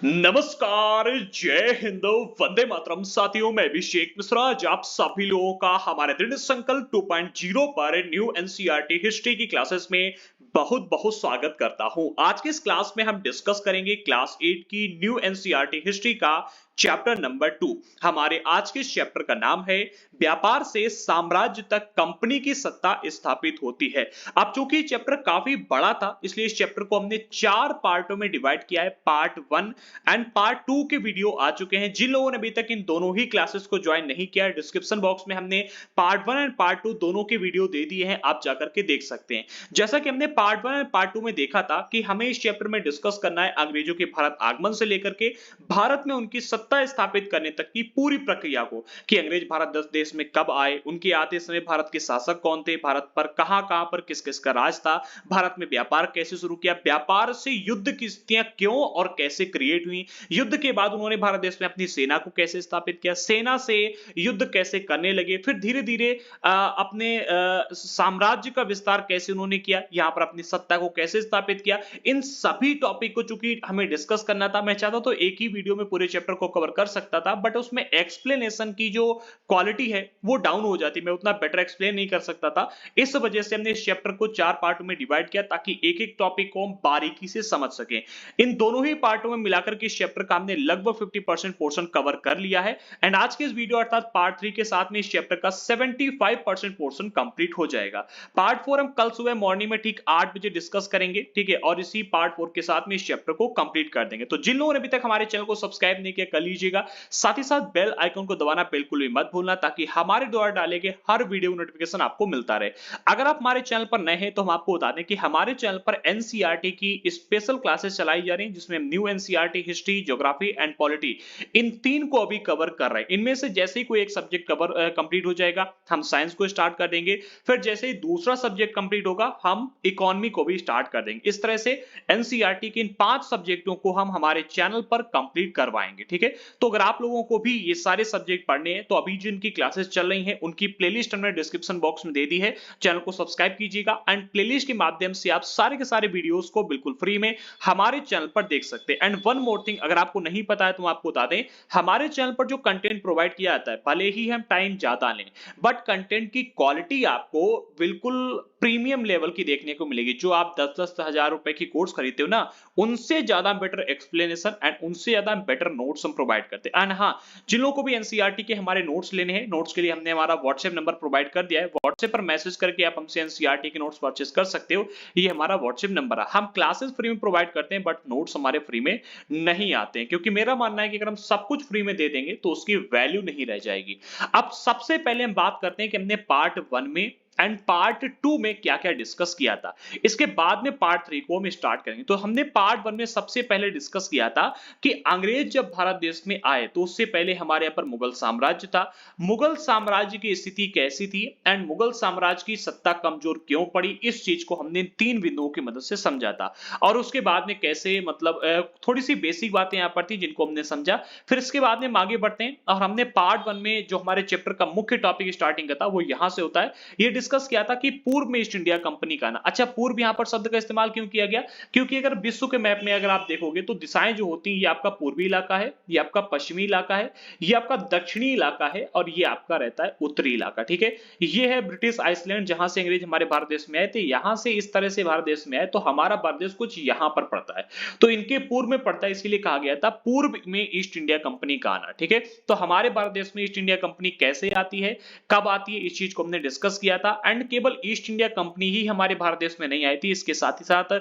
नमस्कार, जय हिंद, वंदे मातरम। साथियों, मैं अभिषेक मिश्रा आज आप सभी लोगों का हमारे दृढ़ संकल्प 2.0 पर न्यू एनसीईआरटी हिस्ट्री की क्लासेस में बहुत बहुत स्वागत करता हूं। आज के इस क्लास में हम डिस्कस करेंगे क्लास 8 की न्यू एनसीईआरटी हिस्ट्री का चैप्टर नंबर 2। हमारे आज के चैप्टर का नाम है व्यापार से साम्राज्य तक कंपनी की सत्ता स्थापित होती है। अब चूंकि चैप्टर काफी बड़ा था, इसलिए इस चैप्टर को हमने 4 पार्टों में डिवाइड किया है। पार्ट 1 एंड पार्ट 2 के वीडियो आ चुके हैं। जिन लोगों ने अभी तक इन दोनों ही क्लासेस को ज्वाइन नहीं किया है, डिस्क्रिप्शन बॉक्स में हमने पार्ट 1 एंड पार्ट 2 दोनों के वीडियो दे दिए हैं, आप जाकर के देख सकते हैं। जैसा कि हमने पार्ट 1 एंड पार्ट 2 में देखा था कि हमें इस चैप्टर में डिस्कस करना है अंग्रेजों के भारत आगमन से लेकर के भारत में उनकी सत्ता स्थापित करने तक की पूरी प्रक्रिया को, कि अंग्रेज भारत देश में कब आए, उनके आते समय भारत के शासक कौन थे, भारत पर कहां-कहां पर किस-किस का राज था, भारत में व्यापार कैसे शुरू किया, व्यापार से युद्ध की स्थितियां क्यों और कैसे क्रिएट हुई, युद्ध के बाद उन्होंने भारत देश में अपनी सेना को कैसे स्थापित किया, सेना से युद्ध कैसे करने लगे, फिर धीरे-धीरे अपने साम्राज्य का विस्तार कैसे उन्होंने किया, यहां पर अपनी सत्ता को कैसे स्थापित किया। इन सभी टॉपिक को चूंकि हमें डिस्कस करना था, मैं चाहता तो एक ही वीडियो में पूरे चैप्टर को कवर कर सकता था, बट उसमें एक्सप्लेनेशन की जो क्वालिटी है वो डाउन हो जाती, मैं उतना बेटर एक्सप्लेन नहीं कर सकता था। इस वजह से हमने इस चैप्टर को 4 पार्ट में डिवाइड किया ताकि एक-एक टॉपिक को हम बारीकी से समझ सकें। इन दोनों ही पार्टों में मिलाकर के इस चैप्टर का हमने लगभग 50% पोर्शन कवर कर लिया है एंड आज के इस वीडियो अर्थात पार्ट 3 के साथ में इस चैप्टर का 75% पोर्शन कंप्लीट हो जाएगा। पार्ट 4 हम कल सुबह मॉर्निंग में ठीक 8 बजे डिस्कस करेंगे, ठीक है, और इसी पार्ट 4 के साथ में इस चैप्टर को कंप्लीट कर देंगे। तो जिन लोगों ने अभी तक हमारे चैनल को सब्सक्राइब नहीं किया, कर लीजिएगा। साथ ही साथ बेल आइकन को दबाना बिल्कुल भी मत भूलना ताकि हमारे द्वारा डाले गए हर वीडियो नोटिफिकेशन आपको मिलता रहे। अगर आप हमारे चैनल पर नए हैं तो हम आपको बता दें कि हमारे चैनल पर एनसीईआरटी की स्पेशल क्लासेस चलाई जा रही हैं, जिसमें new NCERT history, geography and polity, इन 3 को अभी कवर कर रहे हैं। इनमें से जैसे ही कोई एक सब्जेक्ट कवर कंप्लीट हो जाएगा, हम साइंस को स्टार्ट कर देंगे, फिर जैसे ही दूसरा सब्जेक्ट कंप्लीट होगा, हम इकोनॉमी को भी स्टार्ट कर देंगे। इस तरह से एनसीईआरटी के इन 5 सब्जेक्टों को हम हमारे चैनल पर कंप्लीट करवाएंगे, ठीक है। तो अगर आप लोगों को भी ये सारे सब्जेक्ट पढ़ने हैं तो अभी जिनकी क्लासेस चल रही हैं उनकी प्लेलिस्ट हमने डिस्क्रिप्शन बॉक्स में दे दी है, चैनल को सब्सक्राइब कीजिएगा एंड प्लेलिस्ट के माध्यम से आप सारे के सारे वीडियोस को बिल्कुल फ्री में हमारे चैनल पर देख सकते हैं। एंड वन मोर थिंग, अगर आपको नहीं पता है तो आपको बता दें, हमारे चैनल पर जो कंटेंट प्रोवाइड किया जाता है, भले ही हम टाइम ज्यादा लें, बट कंटेंट की क्वालिटी आपको बिल्कुल प्रीमियम लेवल की देखने को मिलेगी। जो आप 10-10 हजार रुपए की कोर्स खरीदते हो ना, उनसे ज्यादा बेटर एक्सप्लेनेशन एंड उनसे ज्यादा बेटर नोट्स हम प्रोवाइड करते हैं। एंड हाँ, जिन लोगों को भी एनसीईआरटी के हमारे नोट्स लेने हैं, नोट्स के लिए हमने हमारा व्हाट्सएप नंबर प्रोवाइड कर दिया है। व्हाट्सएप पर मैसेज करके आप हमसे एनसीईआरटी के नोट्स परचेस कर सकते हो, ये हमारा व्हाट्सएप नंबर है। हम क्लासेस फ्री में प्रोवाइड करते हैं बट नोट्स हमारे फ्री में नहीं आते हैं, क्योंकि मेरा मानना है कि अगर हम सब कुछ फ्री में दे देंगे तो उसकी वैल्यू नहीं रह जाएगी। अब सबसे पहले हम बात करते हैं कि हमने पार्ट 1 में एंड पार्ट 2 में क्या-क्या डिस्कस किया था। इसके बाद में पार्ट 3 को हम स्टार्ट करेंगे। तो हमने पार्ट 1 में सबसे पहले डिस्कस किया था कि अंग्रेज जब भारत देश में आए तो उससे पहले हमारे यहाँ पर मुगल साम्राज्य था। मुगल साम्राज्य की स्थिति कैसी थी एंड मुगल साम्राज्य की सत्ता कमजोर क्यों पड़ी, इस चीज को हमने 3 बिंदुओं की मदद से समझा था। और उसके बाद में कैसे मतलब थोड़ी सी बेसिक बातें यहाँ पर थी जिनको हमने समझा। फिर इसके बाद में हम आगे बढ़ते हैं और हमने पार्ट 1 में जो हमारे चैप्टर का मुख्य टॉपिक स्टार्टिंग का था वो यहाँ से होता है। ये डिस्कस किया था कि पूर्व में ईस्ट इंडिया कंपनी का आना। अच्छा, पूर्व यहां पर शब्द का इस्तेमाल क्यों किया गया? क्योंकि अगर विश्व के मैप में अगर आप देखोगे तो दिशाएं जो होती हैं, ये आपका पूर्वी इलाका है, ये आपका पश्चिमी इलाका है, ये आपका दक्षिणी इलाका है और ये आपका रहता है उत्तरी इलाका, ठीक है। ये है ब्रिटिश आइसलैंड, जहां से अंग्रेज हमारे भारत देश में आए थे। यहां से इस तरह से भारत देश में आए तो हमारा भारत देश कुछ यहां पर पड़ता है, तो इनके पूर्व में पड़ता है, इसलिए कहा गया था पूर्व में ईस्ट इंडिया कंपनी का आना, ठीक है। तो हमारे भारत देश में ईस्ट इंडिया कंपनी कैसे आती है, कब आती है, इस चीज को हमने डिस्कस किया था। एंड केवल ईस्ट इंडिया कंपनी ही हमारे भारत देश में नहीं आई थी, इसके साथ ही साथ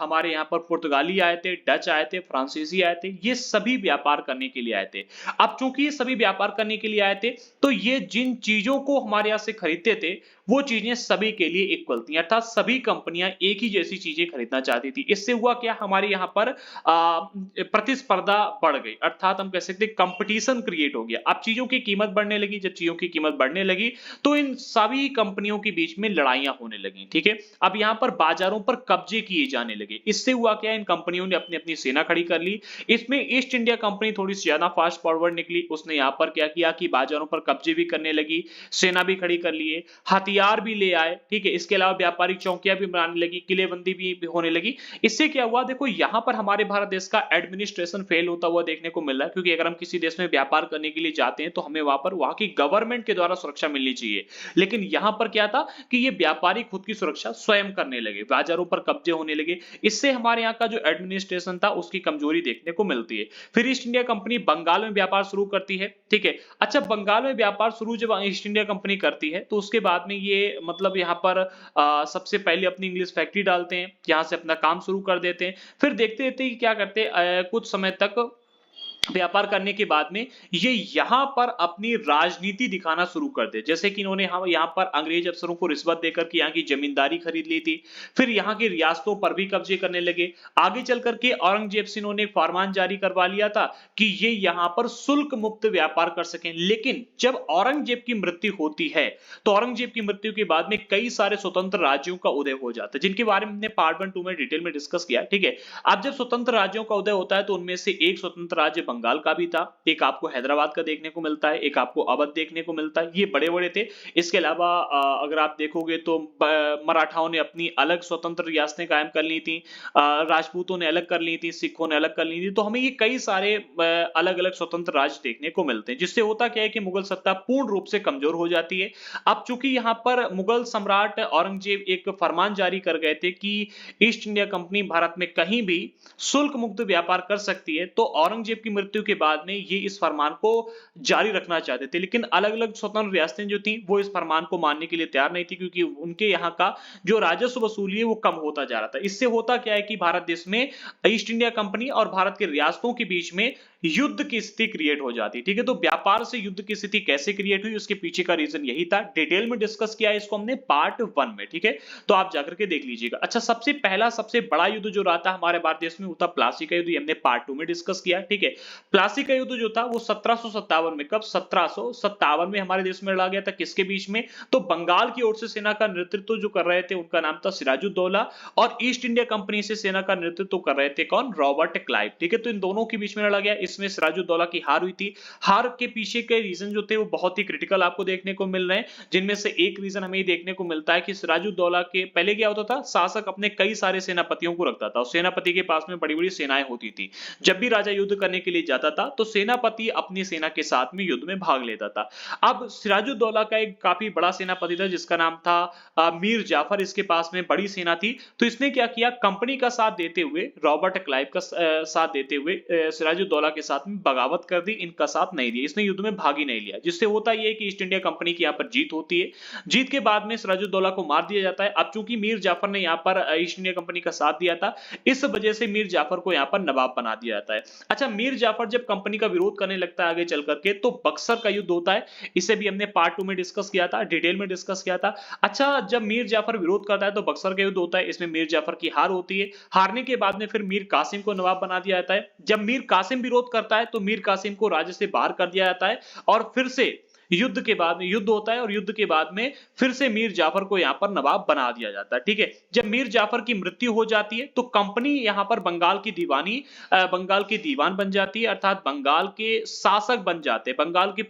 हमारे यहाँ पर पुर्तगाली आए थे, डच आए थे, फ्रांसीसी आए थे, ये सभी व्यापार करने के लिए आए थे। अब चूंकि ये सभी व्यापार करने के लिए आए थे तो ये जिन चीजों को हमारे यहाँ से खरीदते थे वो चीजें सभी के लिए इक्वल थी, अर्थात सभी कंपनियां एक ही जैसी चीजें खरीदना चाहती थी। इससे हुआ क्या, हमारे यहाँ पर प्रतिस्पर्धा बढ़ गई, अर्थात हम कह सकते हैं कंपटीशन क्रिएट हो गया। अब चीजों की कीमत बढ़ने लगी, जब चीजों की कीमत बढ़ने लगी तो इन सभी कंपनियों के बीच में लड़ाइयां होने लगी, ठीक है। अब यहाँ पर बाजारों पर कब्जे किए जाने लगे। इससे हुआ क्या, इन कंपनियों ने अपनी अपनी सेना खड़ी कर ली। इसमें ईस्ट इंडिया कंपनी थोड़ी सी ज्यादा फास्ट फॉरवर्ड निकली, उसने यहाँ पर क्या किया कि बाजारों पर कब्जे भी करने लगी, सेना भी खड़ी कर लिए, हथियार हथियार भी ले आए, ठीक है? इसके अलावा व्यापारिक चौकियाँ भी बनाने लगी, किलेबंदी भी होने लगी। इससे क्या हुआ देखो यहाँ पर हमारे भारत देश का एडमिनिस्ट्रेशन फेल होता हुआ देखने को मिल रहा है, क्योंकि अगर हम किसी देश में व्यापार करने के लिए जाते हैं तो हमें वहाँ की गवर्नमेंट के द्वारा सुरक्षा मिलनी चाहिए। लेकिन यहाँ पर क्या था कि ये व्यापारी खुद की सुरक्षा स्वयं करने लगे, बाजारों पर कब्जे होने लगे। इससे हमारे यहाँ का जो एडमिनिस्ट्रेशन था उसकी कमजोरी देखने को मिलती है। फिर ईस्ट इंडिया कंपनी बंगाल में व्यापार शुरू करती है, ठीक है? अच्छा, बंगाल में व्यापार शुरू जब ईस्ट इंडिया कंपनी करती है तो उसके बाद में ये मतलब यहाँ पर सबसे पहले अपनी इंग्लिश फैक्ट्री डालते हैं, यहाँ से अपना काम शुरू कर देते हैं। फिर देखते-देखते क्या करते हैं कुछ समय तक व्यापार करने के बाद में ये यहाँ पर अपनी राजनीति दिखाना शुरू कर दे। जैसे कि इन्होंने हम यहाँ पर अंग्रेज अफसरों को रिश्वत देकर के यहाँ की जमींदारी खरीद ली थी। फिर यहाँ की रियासतों पर भी कब्जे करने लगे। आगे चल करके औरंगजेब से इन्होंने एक फरमान जारी करवा लिया था कि ये यहाँ पर शुल्क मुक्त व्यापार कर सकें। लेकिन जब औरंगजेब की मृत्यु होती है तो औरंगजेब की मृत्यु के बाद में कई सारे स्वतंत्र राज्यों का उदय हो जाता है, जिनके बारे में हमने पार्ट 1 2 में डिटेल में डिस्कस किया, ठीक है? अब जब स्वतंत्र राज्यों का उदय होता है तो उनमें से एक स्वतंत्र राज्य बंगाल का भी था, एक आपको हैदराबाद का देखने को मिलता है, एक आपको अवध देखने को मिलता है। ये बड़े-बड़े थे। इसके अलावा अगर आप देखोगे तो मराठाओं ने अपनी अलग स्वतंत्र रियासतें कायम कर ली थी, राजपूतों ने अलग कर ली थी, सिखों ने अलग कर ली थी। तो हमें ये कई सारे अलग-अलग स्वतंत्र राज्य देखने को मिलते हैं, जिससे होता क्या है कि मुगल सत्ता पूर्ण रूप से कमजोर हो जाती है। अब चूंकि यहाँ पर मुगल सम्राट औरंगजेब एक फरमान जारी कर गए थे कि ईस्ट इंडिया कंपनी भारत में कहीं भी शुल्क मुक्त व्यापार कर सकती है, तो औरंगजेब की मृत्यु के बाद में ये इस फरमान को जारी रखना चाहते थे। लेकिन अलग-अलग स्वतंत्र रियासतें जो थी वो इस फरमान को मानने के लिए तैयार नहीं थी, क्योंकि उनके यहाँ का जो राजस्व वसूली है वो कम होता जा रहा था। इससे होता क्या है कि भारत देश में ईस्ट इंडिया कंपनी और भारत के रियासतों के बीच में युद्ध की स्थिति क्रिएट हो जाती, ठीक है? तो व्यापार से युद्ध की स्थिति कैसे क्रिएट हुई उसके पीछे का रीजन यही था। डिटेल में डिस्कस किया है इसको हमने पार्ट 1 में, ठीक है? तो आप जाकर के देख लीजिएगा। अच्छा, सबसे पहला सबसे बड़ा युद्ध जो रहा था हमारे भारत देश में वो था प्लासी का युद्ध। ये हमने पार्ट 2 में डिस्कस किया, ठीक है? प्लासी का युद्ध जो था वो 1757 में, कब? 1757 में हमारे देश में लड़ा गया था। किसके बीच में? तो बंगाल की ओर से सेना का नेतृत्व जो कर रहे थे उनका नाम था सिराजुद्दौला, और ईस्ट इंडिया कंपनी से सेना का नेतृत्व कर रहे थे कौन? रॉबर्ट क्लाइव, ठीक है? तो इन दोनों के बीच में लड़ा गया। इसमें सिराजुद्दौला की हार हुई थी। हार के पीछे के रीजन जो थे वो बहुत ही क्रिटिकल आपको देखने को मिल रहे हैं, जिनमें से एक रीजन हमें ये देखने को मिलता है कि सिराजुद्दौला के पहले क्या होता था, शासक अपने कई सारे सेनापतियों को रखता था और सेनापति के पास में बड़ी-बड़ी सेनाएं होती थी। जब भी राजा युद्ध करने के लिए जाता था तो सेनापति अपनी सेना के साथ में युद्ध में भाग लेता था। अब सिराजुद्दौला का एक काफी बड़ा सेनापति था जिसका नाम था मीर जाफर। इसके पास में बड़ी सेना थी, तो इसने क्या किया, कंपनी का साथ देते हुए, रॉबर्ट क्लाइव का साथ देते हुए सिराजुद्दौला के साथ में बगावत कर दी, इनका साथ नहीं दिया। इसने युद्ध में भाग ही नहीं लिया, जिससे होता यह है कि ईस्ट इंडिया कंपनी की यहाँ पर जीत होती है। जीत के बाद में सिराजुद्दौला को मार दिया जाता है। अब चूंकि मीर जाफर ने यहाँ पर ईस्ट इंडिया कंपनी का साथ दिया था, इस वजह से मीर जाफर को यहाँ पर नवाब बना दिया जाता है। अच्छा, मीर जाफर जब कंपनी का विरोध करने लगता है आगे चल करके, तो बक्सर का युद्ध होता है। इसे भी हमने पार्ट 2 में डिस्कस किया था, डिटेल में डिस्कस किया था। अच्छा, जब मीर जाफर विरोध करता है तो बक्सर का युद्ध होता है। इसमें मीर जाफर की हार होती है। हारने के बाद में फिर मीर कासिम को नवाब बना दिया जाता है। जब मीर कासिम विरोध करता है तो मीर कासिम को राज्य से बाहर कर दिया जाता है, और फिर से युद्ध के बाद में युद्ध होता है, और युद्ध के बाद में फिर से मीर जाफर को यहाँ पर नवाब बना दिया जाता है, ठीक है? जब मीर जाफर की मृत्यु हो जाती है तो कंपनी यहाँ पर बंगाल की बंगाल की दीवान बन जाती है, अर्थात बंगाल के शासक बन जाते हैं। बंगाल के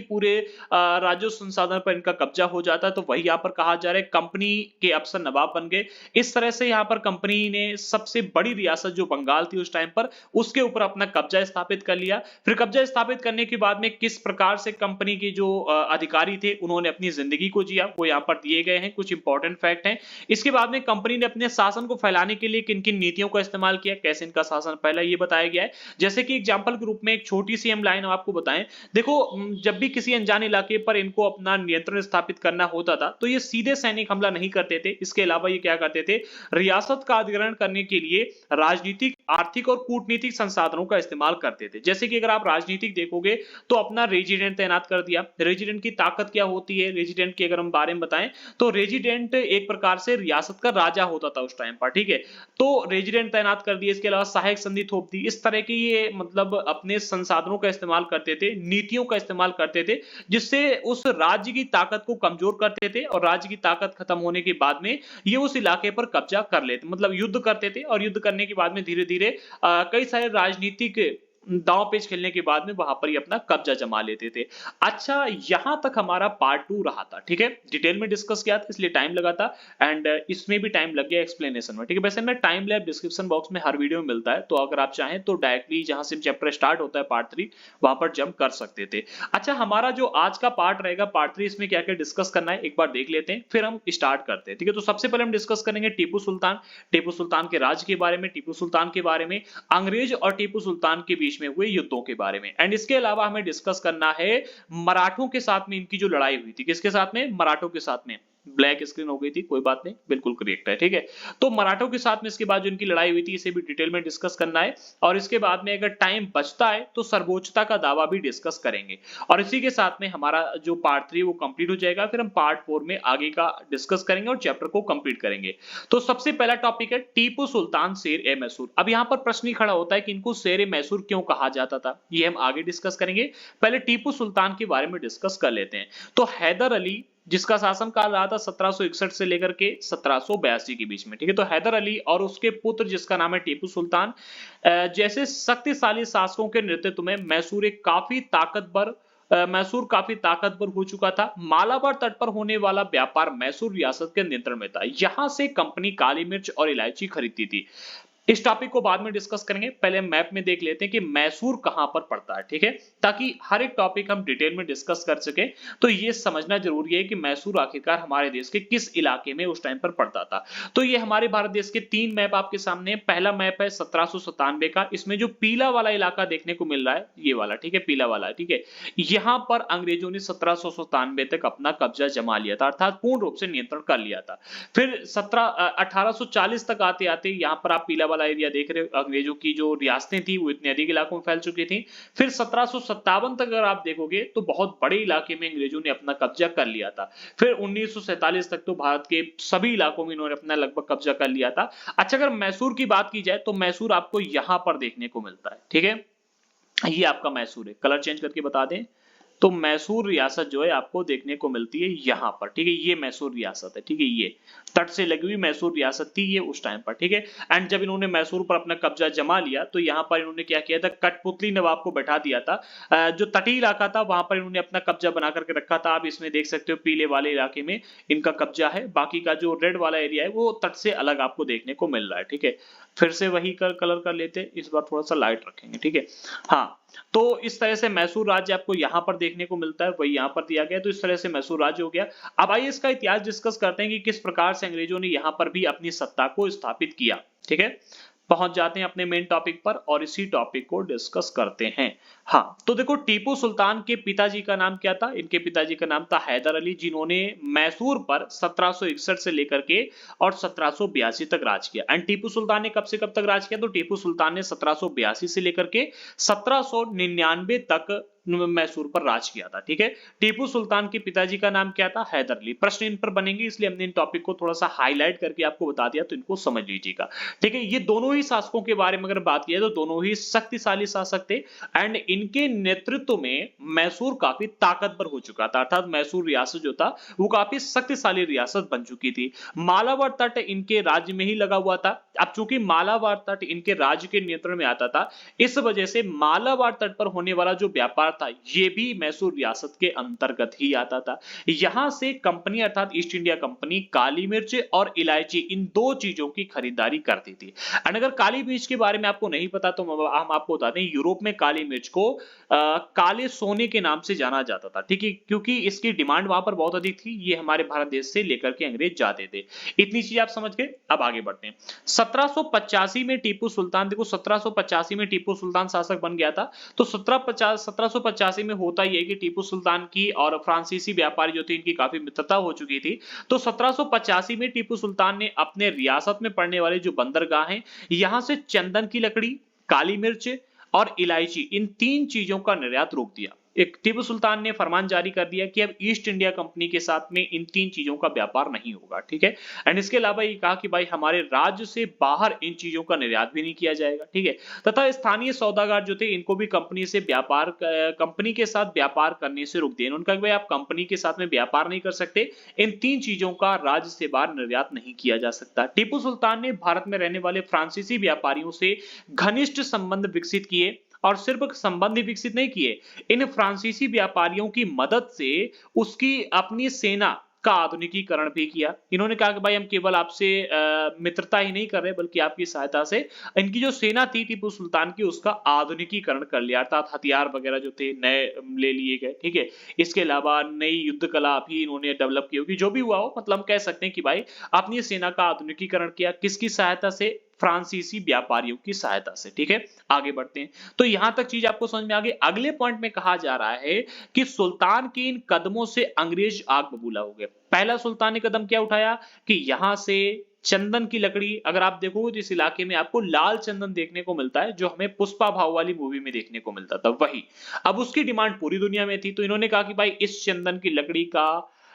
पूरे राजस्व संसाधन पर इनका कब्जा हो जाता है। तो वही यहाँ पर कहा जा रहा है कंपनी के अफसर नवाब बन गए। इस तरह से यहाँ पर कंपनी ने सबसे बड़ी रियासत जो बंगाल थी उस टाइम पर, उसके ऊपर अपना कब्जा स्थापित कर लिया। फिर कब्जा स्थापित करने के बाद में किस प्रकार से कंपनी की जो अधिकारी थे उन्होंने अपनी जिंदगी को जिया, वो यहाँ पर दिए गए हैं, कुछ इंपॉर्टेंट फैक्ट हैं। इसके बाद में कंपनी ने अपने शासन को फैलाने के लिए किन-किन नीतियों का इस्तेमाल किया, कैसे इनका शासन फैला, ये बताया गया है। जैसे कि एग्जांपल के रूप में एक छोटी सी हम लाइन आपको बताएं, देखो जब भी किसी अनजान इलाके पर इनको अपना नियंत्रण स्थापित करना होता था तो ये सीधे सैनिक हमला नहीं करते थे। इसके अलावा ये क्या करते थे, रियासत का अधिग्रहण करने के लिए राजनीतिक, आर्थिक और कूटनीतिक संसाधनों का इस्तेमाल करते थे। जैसे कि अगर आप राजनीतिक देखोगे तो अपना रेजिडेंट तैनात कर दिया। रेजिडेंट की ताकत क्या होती है, रेजिडेंट के अगर हम बारे में बताएं तो रेजिडेंट एक प्रकार से रियासत का राजा होता था उस टाइम पर, ठीक है? तो रेजिडेंट तैनात कर दिए। इसके अलावा सहायक संधि थोप दी। इस तरह की ये मतलब अपने संसाधनों का इस्तेमाल करते थे, नीतियों का इस्तेमाल करते थे, जिससे उस राज्य की ताकत को कमजोर करते थे, और राज्य की ताकत खत्म होने के बाद में ये उस इलाके पर कब्जा कर लेते, मतलब युद्ध करते थे, और युद्ध करने के बाद में धीरे-धीरे कई सारे राजनीतिक दांव पेच खेलने के बाद में वहां पर ही अपना कब्जा जमा लेते थे। अच्छा, यहां तक हमारा पार्ट 2 रहा था, ठीक है। डिटेल में डिस्कस किया था इसलिए टाइम लगा था, एंड इसमें भी टाइम लग गया एक्सप्लेनेशन में, ठीक है। वैसे मैं टाइम लैब डिस्क्रिप्शन बॉक्स में हर वीडियो में मिलता है, तो अगर आप चाहें तो डायरेक्टली जहां से चैप्टर स्टार्ट होता है पार्ट 3 वहां पर जंप कर सकते थे। अच्छा, हमारा जो आज का पार्ट रहेगा पार्ट 3, इसमें क्या क्या डिस्कस करना है एक बार देख लेते हैं, फिर हम स्टार्ट करते हैं, ठीक है। तो सबसे पहले हम डिस्कस करेंगे टीपू सुल्तान के राज के बारे में, टीपू सुल्तान के बारे में, अंग्रेज और टीपू सुल्तान के बीच में हुए युद्धों के बारे में, एंड इसके अलावा हमें डिस्कस करना है मराठों के साथ में इनकी जो लड़ाई हुई थी। किसके साथ में? मराठों के साथ में। ब्लैक स्क्रीन हो गई थी, कोई बात नहीं, बिल्कुल करेक्ट है, ठीक है। तो मराठों के साथ में इसके बाद जो इनकी लड़ाई हुई थी इसे भी डिटेल में डिस्कस करना है, और इसके बाद में अगर टाइम बचता है तो सर्वोच्चता का दावा भी डिस्कस करेंगे, और इसी के साथ में हमारा जो पार्ट 3 वो कंप्लीट हो जाएगा। फिर हम पार्ट 4 में आगे का डिस्कस करेंगे और चैप्टर को कंप्लीट करेंगे। तो सबसे पहला टॉपिक है टीपू सुल्तान शेर ए मैसूर। अब यहां पर प्रश्न ही खड़ा होता है कि इनको शेर ए मैसूर क्यों कहा जाता था, ये हम आगे डिस्कस करेंगे। पहले टीपू सुल्तान के बारे में डिस्कस कर लेते हैं। तो हैदर अली, जिसका शासनकाल रहा था 1761 से लेकर के 1782 के बीच में, ठीक है। तो हैदर अली और उसके पुत्र जिसका नाम है टीपू सुल्तान जैसे शक्तिशाली शासकों के नेतृत्व में मैसूर काफी ताकतवर हो चुका था। मालाबार तट पर होने वाला व्यापार मैसूर रियासत के नियंत्रण में था। यहां से कंपनी काली मिर्च और इलायची खरीदती थी। इस टॉपिक को बाद में डिस्कस करेंगे, पहले मैप में देख लेते हैं कि मैसूर कहां पर पड़ता है, ठीक है, ताकि हर एक टॉपिक हम डिटेल में डिस्कस कर सके। तो ये समझना जरूरी है कि मैसूर आखिरकार हमारे देश के किस इलाके में उस टाइम पर पड़ता था। तो ये हमारे भारत देश के 3 मैप आपके सामने। पहला मैप है 1797 का, इसमें जो पीला वाला इलाका देखने को मिल रहा है ये वाला, ठीक है, पीला वाला, ठीक है। यहां पर अंग्रेजों ने 1797 तक अपना कब्जा जमा लिया था, अर्थात पूर्ण रूप से नियंत्रण कर लिया था। फिर 1840 तक आते आते यहां पर आप पीला वाला एरिया देख रहे हो, अंग्रेजों की जो रियासतें थी वो इतने अधिक इलाकों में फैल चुकी थी। फिर 1757 तक अगर आप देखोगे तो बहुत बड़े इलाके में अंग्रेजों ने अपना कब्जा कर लिया था। फिर 1947 तक तो भारत के सभी इलाकों में इन्होंने अपना लगभग कब्जा कर लिया था। अच्छा, अगर मैसूर की बात की जाए तो मैसूर आपको यहां पर देखने को मिलता है, ठीक है। ये आपका मैसूर है, कलर चेंज करके बता दें तो मैसूर रियासत जो है आपको देखने को मिलती है यहां पर, ठीक है। ये मैसूर रियासत है, ठीक है। ये तट से लगी हुई मैसूर रियासत थी ये उस टाइम पर, ठीक है। एंड जब इन्होंने मैसूर पर अपना कब्जा जमा लिया तो यहां पर इन्होंने क्या किया था, कठपुतली नवाब को बैठा दिया था। जो तटीय इलाका था वहां पर इन्होंने अपना कब्जा बना करके रखा था। आप इसमें देख सकते हो पीले वाले इलाके में इनका कब्जा है, बाकी का जो रेड वाला एरिया है वो तट से अलग आपको देखने को मिल रहा है, ठीक है। फिर से वही कलर कर लेते, इस बार थोड़ा सा लाइट रखेंगे, ठीक है। हाँ, तो इस तरह से मैसूर राज्य आपको यहां पर देखने को मिलता है, वही यहां पर दिया गया है। तो इस तरह से मैसूर राज्य हो गया। अब आइए इसका इतिहास डिस्कस करते हैं कि किस प्रकार से अंग्रेजों ने यहां पर भी अपनी सत्ता को स्थापित किया, ठीक है। पहुंच जाते हैं अपने मेन टॉपिक पर और इसी टॉपिक को डिस्कस करते हैं। हाँ, तो देखो टीपू सुल्तान के पिताजी का नाम क्या था? इनके पिताजी का नाम था हैदर अली, जिन्होंने मैसूर पर 1761 से लेकर के और 1782 तक राज किया। एंड टीपू सुल्तान ने कब से कब तक राज किया? तो टीपू सुल्तान ने 1782 से लेकर के 1799 तक मैसूर पर राज किया था, ठीक है। टीपू सुल्तान के पिताजी का नाम क्या था? हैदर अली। प्रश्न इन पर बनेंगे इसलिए हमने इन टॉपिक को थोड़ा सा हाईलाइट करके आपको बता दिया, तो इनको समझ लीजिएगा, ठीक है। ये दोनों ही शासकों के बारे में अगर बात की तो दोनों ही शक्तिशाली शासक थे, एंड इनके नेतृत्व में मैसूर काफी ताकतवर हो चुका था, अर्थात मैसूर रियासत जो था वो काफी शक्तिशाली रियासत बन चुकी थी। मालाबार तट इनके राज्य में ही लगा हुआ था। अब चूंकि मालाबार तट इनके राज्य के नियंत्रण में आता था, इस वजह से मालाबार तट पर होने वाला जो व्यापार था ये भी मैसूर रियासत के अंतर्गत ही आता था। यहां से कंपनी अर्थात ईस्ट इंडिया कंपनी काली मिर्च और इलायची इन दो चीजों की खरीदारी करती थी। एंड अगर काली मिर्च के बारे में आपको नहीं पता तो हम आपको बता दें, यूरोप में काली मिर्च को काले सोने के नाम से जाना जाता था, ठीक है, क्योंकि इसकी डिमांड वहां पर बहुत अधिक थी। ये हमारे भारत देश से लेकर के अंग्रेज जाते थे। इतनी चीज आप समझ गए। अब आगे बढ़ते हैं। 1785 में टीपू सुल्तान, देखो 1785 में टीपू सुल्तान शासक बन गया था। तो 1785 में होता ही है कि टीपू सुल्तान की और फ्रांसीसी व्यापारी जो थे इनकी काफी मित्रता हो चुकी थी। तो 1785 में टीपू सुल्तान ने अपने रियासत में पड़ने वाले जो बंदरगाह हैं यहां से चंदन की लकड़ी, काली मिर्च और इलायची इन 3 चीजों का निर्यात रोक दिया। एक टीपू सुल्तान ने फरमान जारी कर दिया कि अब ईस्ट इंडिया कंपनी के साथ में इन 3 चीजों का व्यापार नहीं होगा, ठीक है। एंड इसके अलावा ये कहा कि भाई हमारे राज्य से बाहर इन चीजों का निर्यात भी नहीं किया जाएगा, ठीक है। तथा स्थानीय सौदागर जो थे इनको भी कंपनी के साथ व्यापार करने से रोक दिया। उनका कि भाई आप कंपनी के साथ में व्यापार नहीं कर सकते, इन 3 चीजों का राज्य से बाहर निर्यात नहीं किया जा सकता। टीपू सुल्तान ने भारत में रहने वाले फ्रांसीसी व्यापारियों से घनिष्ठ संबंध विकसित किए और सिर्फ संबंध ही विकसित नहीं किए, इन फ्रांसीसी व्यापारियों की मदद से उसकी अपनी सेना का आधुनिकीकरण भी किया। इन्होंने कहा कि भाई हम केवल आपसे मित्रता ही नहीं कर रहे बल्कि आपकी सहायता से इनकी जो सेना थी टीपू सुल्तान की उसका आधुनिकीकरण कर लिया, अर्थात हथियार वगैरह जो थे नए ले लिए गए, ठीक है। इसके अलावा नई युद्ध कला भी इन्होंने डेवलप की होगी। जो भी हुआ हो, मतलब हम कह सकते हैं कि भाई अपनी सेना का आधुनिकीकरण किया, किसकी सहायता से? फ्रांसीसी व्यापारियों की सहायता से, ठीक है। आगे बढ़ते हैं, तो यहां तक चीज आपको समझ में आ गई। अगले पॉइंट में कहा जा रहा है कि सुल्तान के इन कदमों से अंग्रेज आग बबूला हो गए। पहला सुल्तान ने कदम क्या उठाया कि यहां से चंदन की लकड़ी, अगर आप देखोगे तो इस इलाके में आपको लाल चंदन देखने को मिलता है जो हमें पुष्पा भाव वाली मूवी में देखने को मिलता था, वही। अब उसकी डिमांड पूरी दुनिया में थी, तो इन्होंने कहा कि भाई इस चंदन की लकड़ी का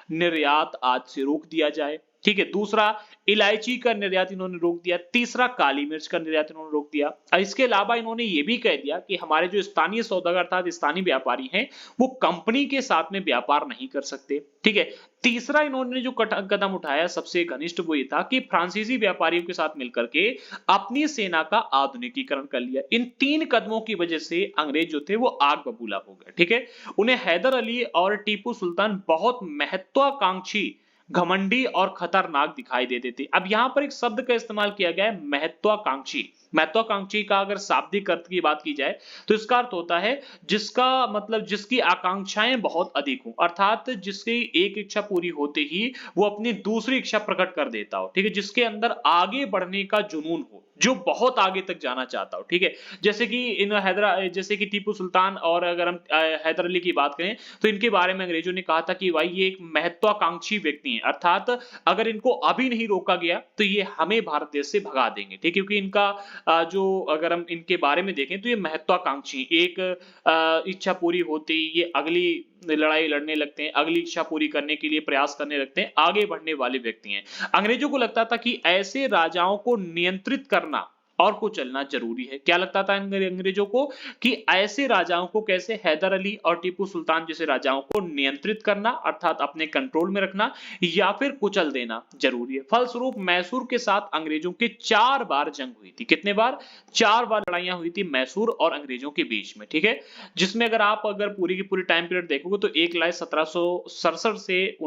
निर्यात आज से रोक दिया जाए, ठीक है। दूसरा, इलायची का निर्यात इन्होंने रोक दिया। तीसरा, काली मिर्च का निर्यात इन्होंने रोक दिया। और इसके अलावा इन्होंने ये भी कह दिया कि हमारे जो स्थानीय सौदागर अर्थात स्थानीय व्यापारी हैं वो कंपनी के साथ में व्यापार नहीं कर सकते, ठीक है। तीसरा इन्होंने जो कदम उठाया सबसे घनिष्ठ वो ये था कि फ्रांसीसी व्यापारियों के साथ मिलकर के अपनी सेना का आधुनिकीकरण कर लिया। इन 3 कदमों की वजह से अंग्रेज जो थे वो आग बबूला हो गए, ठीक है। उन्हें हैदर अली और टीपू सुल्तान बहुत महत्वाकांक्षी, घमंडी और खतरनाक दिखाई देते थे। अब यहां पर एक शब्द का इस्तेमाल किया गया है, महत्वाकांक्षी। महत्वाकांक्षी का अगर शाब्दिक अर्थ की बात की जाए तो इसका अर्थ होता है जिसका मतलब जिसकी आकांक्षाएं बहुत अधिक हो, अर्थात जिसकी एक इच्छा पूरी होते ही वो अपनी दूसरी इच्छा प्रकट कर देता हो, ठीक है। जिसके अंदर आगे बढ़ने का जुनून हो, जो बहुत आगे तक जाना चाहता हो, ठीक है। जैसे कि टीपू सुल्तान और अगर हम हैदर अली की बात करें तो इनके बारे में अंग्रेजों ने कहा था कि भाई ये एक महत्वाकांक्षी व्यक्ति हैं, अर्थात अगर इनको अभी नहीं रोका गया तो ये हमें भारत देश से भगा देंगे, ठीक है। क्योंकि इनका जो अगर हम इनके बारे में देखें तो ये महत्वाकांक्षी, एक इच्छा पूरी होते ही ये अगली लड़ाई लड़ने लगते हैं, अगली इच्छा पूरी करने के लिए प्रयास करने लगते हैं, आगे बढ़ने वाले व्यक्ति हैं। अंग्रेजों को लगता था कि ऐसे राजाओं को नियंत्रित करना और कुचलना जरूरी है। क्या लगता था अंग्रेजों को कि ऐसे राजाओं को, कैसे? हैदर अली और टीपू सुल्तान जैसे राजाओं को नियंत्रित करना अर्थात अपने कंट्रोल में रखना या फिर कुचल देना जरूरी है। फलस्वरूप मैसूर के साथ अंग्रेजों के 4 बार जंग हुई थी। कितने बार? 4 बार लड़ाइयां हुई थी मैसूर और अंग्रेजों के बीच में, ठीक है। जिसमें अगर पूरी की पूरी टाइम पीरियड देखोगे तो एक लड़ाई 1767 से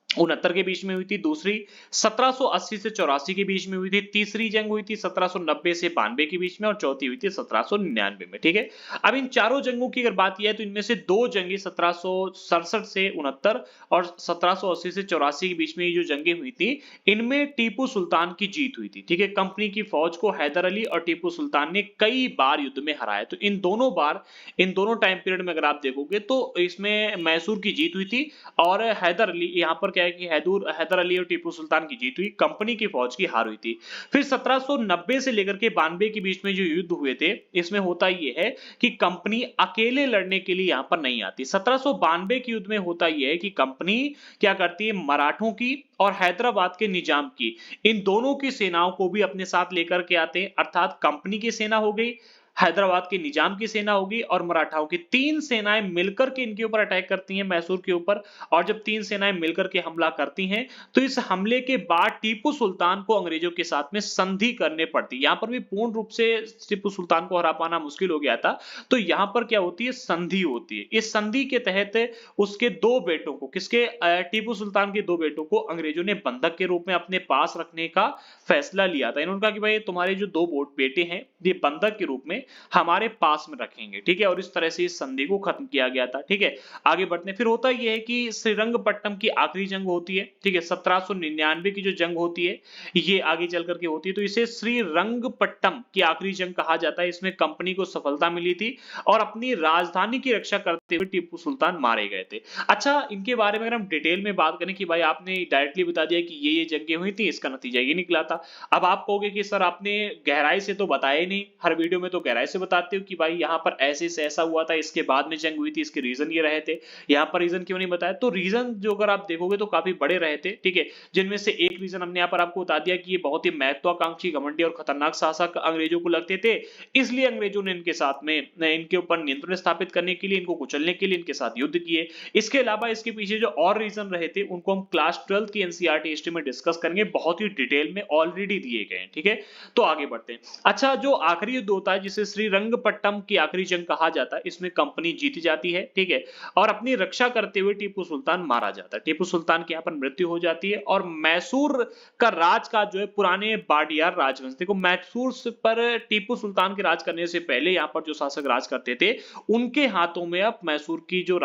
69 के बीच में हुई थी, दूसरी 1780 से 84 के बीच में हुई थी, तीसरी जंग हुई थी 1790 से 92 के बीच में और चौथी हुई थी 1799 में, ठीक है। अब इन चारों जंगों की अगर बात की जाए तो इनमें से 2 जंगें 1767 से 69 और 1780 से 84 के बीच में ये जो जंगें हुई थी इनमें टीपू सुल्तान की जीत हुई थी, ठीक है। कंपनी की फौज को हैदर अली और टीपू सुल्तान ने कई बार युद्ध में हराया। तो इन दोनों टाइम पीरियड में अगर आप देखोगे तो इसमें मैसूर की जीत हुई थी और हैदर अली, यहां पर क्या है कि हैदर अली और टीपू सुल्तान की जीत हुई, कंपनी की फौज की हार हुई थी। फिर 1790 से लेकर के 92 के बीच में जो युद्ध हुए थे इसमें होता ये है कि कंपनी अकेले लड़ने के लिए यहां पर नहीं आती। 1792 के युद्ध में होता यह है कि कंपनी क्या करती है, मराठों की और हैदराबाद के निजाम की, इन दोनों की सेनाओं को भी अपने साथ लेकर के आते हैं, अर्थात कंपनी की सेना हो गई, हैदराबाद के निजाम की सेना होगी और मराठाओं की, 3 सेनाएं मिलकर के इनके ऊपर अटैक करती हैं मैसूर के ऊपर। और जब 3 सेनाएं मिलकर के हमला करती हैं तो इस हमले के बाद टीपू सुल्तान को अंग्रेजों के साथ में संधि करने पड़ती। यहां पर भी पूर्ण रूप से टीपू सुल्तान को हरा पाना मुश्किल हो गया था, तो यहां पर क्या होती है, संधि होती है। इस संधि के तहत उसके 2 बेटों को, किसके? टीपू सुल्तान के 2 बेटों को अंग्रेजों ने बंधक के रूप में अपने पास रखने का फैसला लिया था। इन्होंने कहा कि भाई तुम्हारे जो 2 बेटे हैं ये बंधक के रूप में हमारे पास में रखेंगे, ठीक है। और इस तरह से इस संधि को खत्म किया गया था, ठीक है। आगे बढ़ते हैं, फिर होता यह है कि श्रीरंगपट्टम की आखिरी जंग होती है, ठीक है। 1799 की जो जंग होती है ये आगे चल करके होती है, तो इसे श्रीरंगपट्टम की आखिरी जंग कहा जाता है। इसमें कंपनी को सफलता मिली थी और अपनी राजधानी की रक्षा करते हुए टीपू सुल्तान मारे गए थे। अच्छा, इनके बारे में अगर हम डिटेल में बात करें कि भाई आपने डायरेक्टली बता दिया कि ये जंगें हुई थी, इसका नतीजा ये निकला था। अब आप कहोगे कि सर आपने गहराई से तो बताया ही नहीं, हर वीडियो में तो गहराई से बताते हो कि भाई यहाँ पर ऐसे से ऐसा हुआ था, इसके बाद में जंग हुई थी, इसके रीजन ये रहे थे, यहाँ पर रीजन क्यों नहीं बताया? तो रीजन जो अगर आप देखोगे तो काफी बड़े रहे थे, ठीक है। जिनमें से एक रीजन हमने यहाँ पर आपको बता दिया कि ये बहुत ही महत्वाकांक्षी, घमंडी और खतरनाक शासक अंग्रेजों को लगते थे, इसलिए अंग्रेजों ने इनके साथ में इनके ऊपर नियंत्रण स्थापित करने के लिए, इनको कुचलने के लिए इनके साथ युद्ध किए। इसके अलावा इसके पीछे जो और रीजन रहे थे उनको हम क्लास 12 की एनसीईआरटी हिस्ट्री में डिस्कस करेंगे, बहुत ही डिटेल में ऑलरेडी दिए गए हैं, ठीक है। तो आगे बढ़ते हैं। अच्छा, जो आखिरी युद्ध होता है जिसे इसे श्रीरंगपट्टम की आखिरी जंग कहा जाता है। इसमें कंपनी जीती जाती है, ठीक है, और अपनी रक्षा करते हुए टीपू सुल्तान मारा जाता है। टीपू सुल्तान की यहाँ पर मृत्यु हो जाती है और मैसूर का राज का जो है पुराने बाडियार राजवंश, देखो मैसूर पर टीपू सुल्तान के राज करने से पहले यहाँ पर जो शासक राज करते थे उनके हाथों में अब मैसूर की जो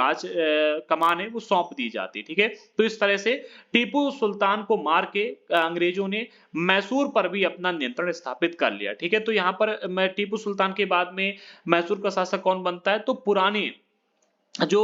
कमान है वो सौंप दी जाती है, ठीक है। तो इस तरह से टीपू सुल्तान को मार के अंग्रेजों ने मैसूर पर भी अपना नियंत्रण स्थापित कर लिया, ठीक है। तो यहाँ पर मैं टीपू सुल्तान के बाद में मैसूर का शासक कौन बनता है, तो पुराने जो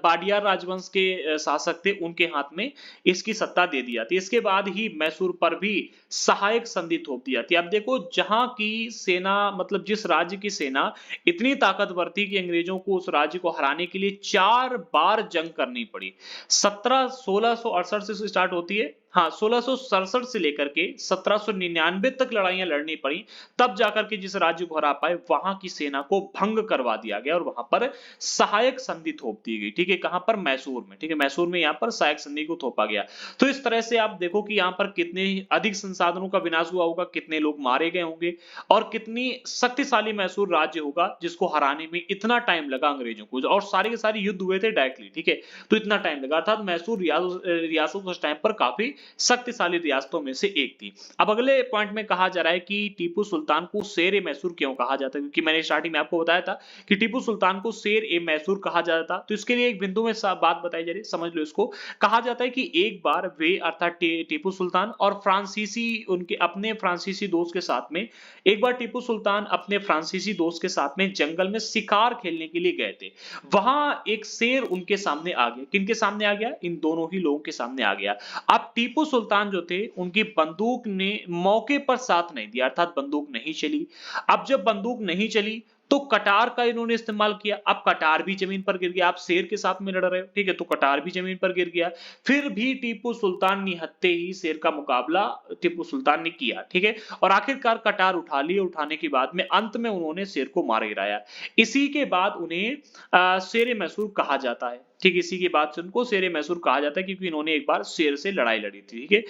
बाडियार राजवंश के शासक थे उनके हाथ में इसकी सत्ता दे दी जाती है। इसके बाद ही मैसूर पर भी सहायक संधि थोप दी जाती है। अब देखो जहां की सेना, मतलब जिस राज्य की सेना इतनी ताकतवर थी कि अंग्रेजों को उस राज्य को हराने के लिए 4 बार जंग करनी पड़ी। 1668 से स्टार्ट होती है, हाँ 1667 से लेकर के 1799 तक लड़ाइयां लड़नी पड़ी, तब जाकर के जिस राज्य को हरा पाए वहां की सेना को भंग करवा दिया गया और वहां पर सहायक संधि थोप दी गई, ठीक है। कहां पर, मैसूर में, ठीक है। मैसूर में यहां पर सहायक संधि को थोपा गया। तो इस तरह से आप देखो कि यहां पर कितने अधिक संसाधनों का विनाश हुआ होगा, कितने लोग मारे गए होंगे और कितनी शक्तिशाली मैसूर राज्य होगा जिसको हराने में इतना टाइम लगा अंग्रेजों को, और सारे के सारे युद्ध हुए थे डायरेक्टली, ठीक है। तो इतना टाइम लगा, अर्थात मैसूर रियासत उस टाइम पर काफी शक्तिशाली रियासतों में से एक थी। अब अगले पॉइंट में कहा जा रहा है कि टीपू सुल्तान को शेर ए मैसूर क्यों कहा जाता है, क्योंकि मैंने स्टार्टिंग में आपको बताया था कि टीपू सुल्तान को शेर ए मैसूर कहा जाता था। तो इसके लिए एक बिंदु में बात बताई जा रही है, समझ लो इसको। कहा जाता है कि एक बार वे अर्थात टीपू सुल्तान और फ्रांसीसी उनके अपने फ्रांसीसी दोस्त के साथ में, एक बार टीपू सुल्तान अपने फ्रांसीसी दोस्त के साथ में जंगल में शिकार खेलने के लिए गए थे। वहां एक शेर उनके सामने आ गया। किनके सामने आ गया, इन दोनों ही लोगों के सामने आ गया। अब टीपू सुल्तान जो थे उनकी बंदूक ने मौके पर साथ नहीं दिया, अर्थात बंदूक नहीं चली। अब जब बंदूक नहीं चली तो कटार का इन्होंने इस्तेमाल किया। अब कटार भी जमीन पर गिर गया, आप शेर के साथ में लड़ रहे हो, ठीक है, तो कटार भी जमीन पर गिर गया। फिर भी टीपू सुल्तान निहत्ते ही शेर का मुकाबला टीपू सुल्तान ने किया, ठीक है, और आखिरकार कटार उठा लिए। उठाने के बाद में अंत में उन्होंने शेर को मार गिराया। इसी के बाद उन्हें शेर मैसूर कहा जाता है, ठीक। इसी के बाद से उनको शेर मैसूर कहा जाता है क्योंकि इन्होंने एक बार शेर से लड़ाई लड़ी थी, ठीक है।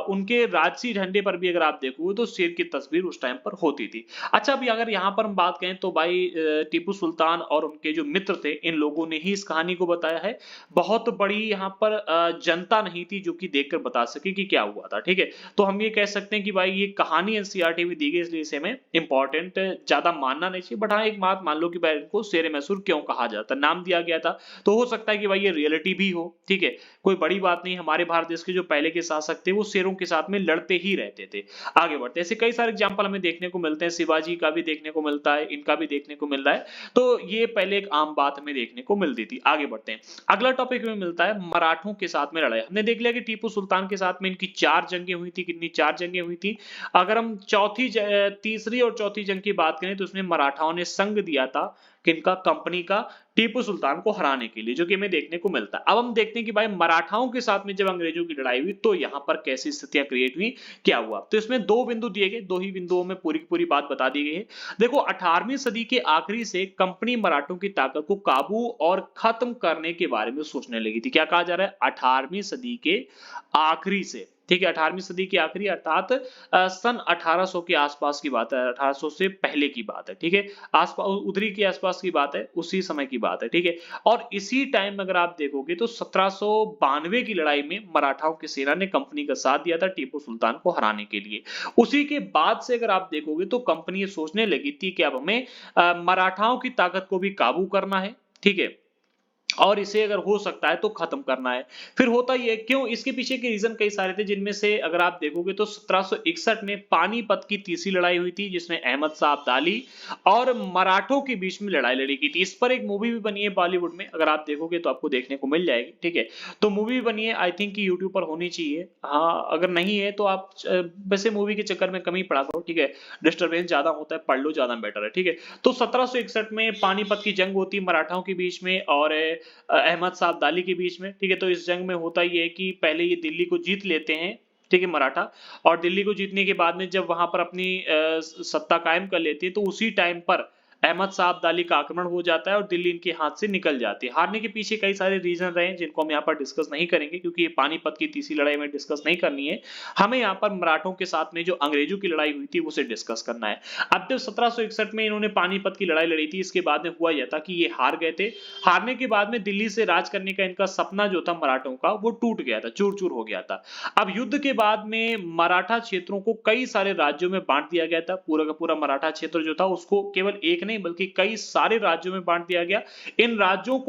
उनके राजसी झंडे पर भी अगर आप देखोगे तो शेर की तस्वीर उस टाइम पर होती थी। अच्छा, अभी अगर यहाँ पर हम बात करें तो भाई टीपू सुल्तान और उनके जो मित्र थे इन लोगों ने ही इस कहानी को बताया है। बहुत बड़ी यहाँ पर जनता नहीं थी जो कि देखकर बता सके कि क्या हुआ था, ठीक है। तो हम ये कह सकते हैं कि भाई ये कहानी एनसीईआरटी में दी गई, इसलिए इसे हमें इंपॉर्टेंट ज्यादा मानना नहीं चाहिए। बट हाँ, एक बात मान लो कि भाई इनको शेर मैसूर क्यों कहा जाता, नाम दिया गया था, तो हो सकता है कि भाई ये रियलिटी भी हो, ठीक है, कोई बड़ी बात नहीं। हमारे भारत देश के जो पहले के शासक थे वो शेरों के साथ में लड़ते ही रहते थे। आगे बढ़ते हैं, ऐसे कई सारे एग्जांपल हमें देखने को मिलते हैं, शिवाजी का भी देखने को मिलता है, इनका भी देखने को मिल रहा है। तो ये पहले एक आम बात हमें देखने को मिलती थी। आगे बढ़ते हैं, अगला टॉपिक में मिलता है मराठों के साथ में लड़ाई। हमने देख लिया कि टीपू सुल्तान के साथ में इनकी 4 जंगें हुई थी। कितनी, 4 जंगें हुई थी। अगर हम तीसरी और चौथी जंग की बात करें तो उसमें मराठाओं ने संग दिया था, किनका, कंपनी का, टीपू सुल्तान को हराने के लिए, जो कि हमें देखने को मिलता है। अब हम देखते हैं कि भाई मराठाओं के साथ में जब अंग्रेजों की लड़ाई हुई तो यहां पर कैसी स्थितियां क्रिएट हुई, क्या हुआ। तो इसमें 2 बिंदु दिए गए, 2 ही बिंदुओं में पूरी की पूरी बात बता दी गई है। देखो 18वीं सदी के आखिरी से कंपनी मराठों की ताकत को काबू और खत्म करने के बारे में सोचने लगी थी। क्या कहा जा रहा है, 18वीं सदी के आखिरी से, ठीक है, 18वीं सदी की आखिरी अर्थात सन 1800 के आसपास की बात है, 1800 से पहले की बात है, ठीक है, आसपास उधरी के आसपास की बात है, उसी समय की बात है, ठीक है। और इसी टाइम अगर आप देखोगे तो 1792 की लड़ाई में मराठाओं की सेना ने कंपनी का साथ दिया था टीपू सुल्तान को हराने के लिए। उसी के बाद से अगर आप देखोगे तो कंपनी ये सोचने लगी थी कि अब हमें मराठाओं की ताकत को भी काबू करना है, ठीक है, और इसे अगर हो सकता है तो खत्म करना है। फिर होता ही है, क्यों, इसके पीछे के रीजन कई सारे थे, जिनमें से अगर आप देखोगे तो 1761 में पानीपत की तीसरी लड़ाई हुई थी जिसमें अहमद शाह अब्दाली और मराठों के बीच में लड़ाई लड़ी गई थी। इस पर एक मूवी भी बनी है बॉलीवुड में, अगर आप देखोगे तो आपको देखने को मिल जाएगी, ठीक है। तो मूवी भी बनी है, आई थिंक कि यूट्यूब पर होनी चाहिए, हाँ अगर नहीं है तो आप वैसे मूवी के चक्कर में कम ही पढ़ा करो, ठीक है, डिस्टर्बेंस ज्यादा होता है, पढ़ लो, ज्यादा बेटर है, ठीक है। तो 1761 में पानीपत की जंग होती है मराठाओं के बीच में और अहमद शाह अब्दाली के बीच में, ठीक है। तो इस जंग में होता ये है कि पहले ये दिल्ली को जीत लेते हैं, ठीक है, मराठा, और दिल्ली को जीतने के बाद में जब वहां पर अपनी सत्ता कायम कर लेती है तो उसी टाइम पर अहमद शाह अब्दाली का आक्रमण हो जाता है और दिल्ली इनके हाथ से निकल जाती है। हारने के पीछे कई सारे रीजन रहे हैं जिनको हम यहाँ पर डिस्कस नहीं करेंगे क्योंकि ये पानीपत की तीसरी लड़ाई में डिस्कस नहीं करनी है। हमें यहाँ पर मराठों के साथ में जो अंग्रेजों की लड़ाई हुई थी उसे डिस्कस करना है। अब जब 1761 में इन्होंने पानीपत की लड़ाई लड़ी थी, इसके बाद में हुआ यह था कि ये हार गए थे। हारने के बाद में दिल्ली से राज करने का इनका सपना जो था मराठों का वो टूट गया था, चूर चूर हो गया था। अब युद्ध के बाद में मराठा क्षेत्रों को कई सारे राज्यों में बांट दिया गया था। पूरा का पूरा मराठा क्षेत्र जो था उसको केवल एक नहीं बल्कि कई सारे राज्यों में बांट दिया गया। इन राज्यों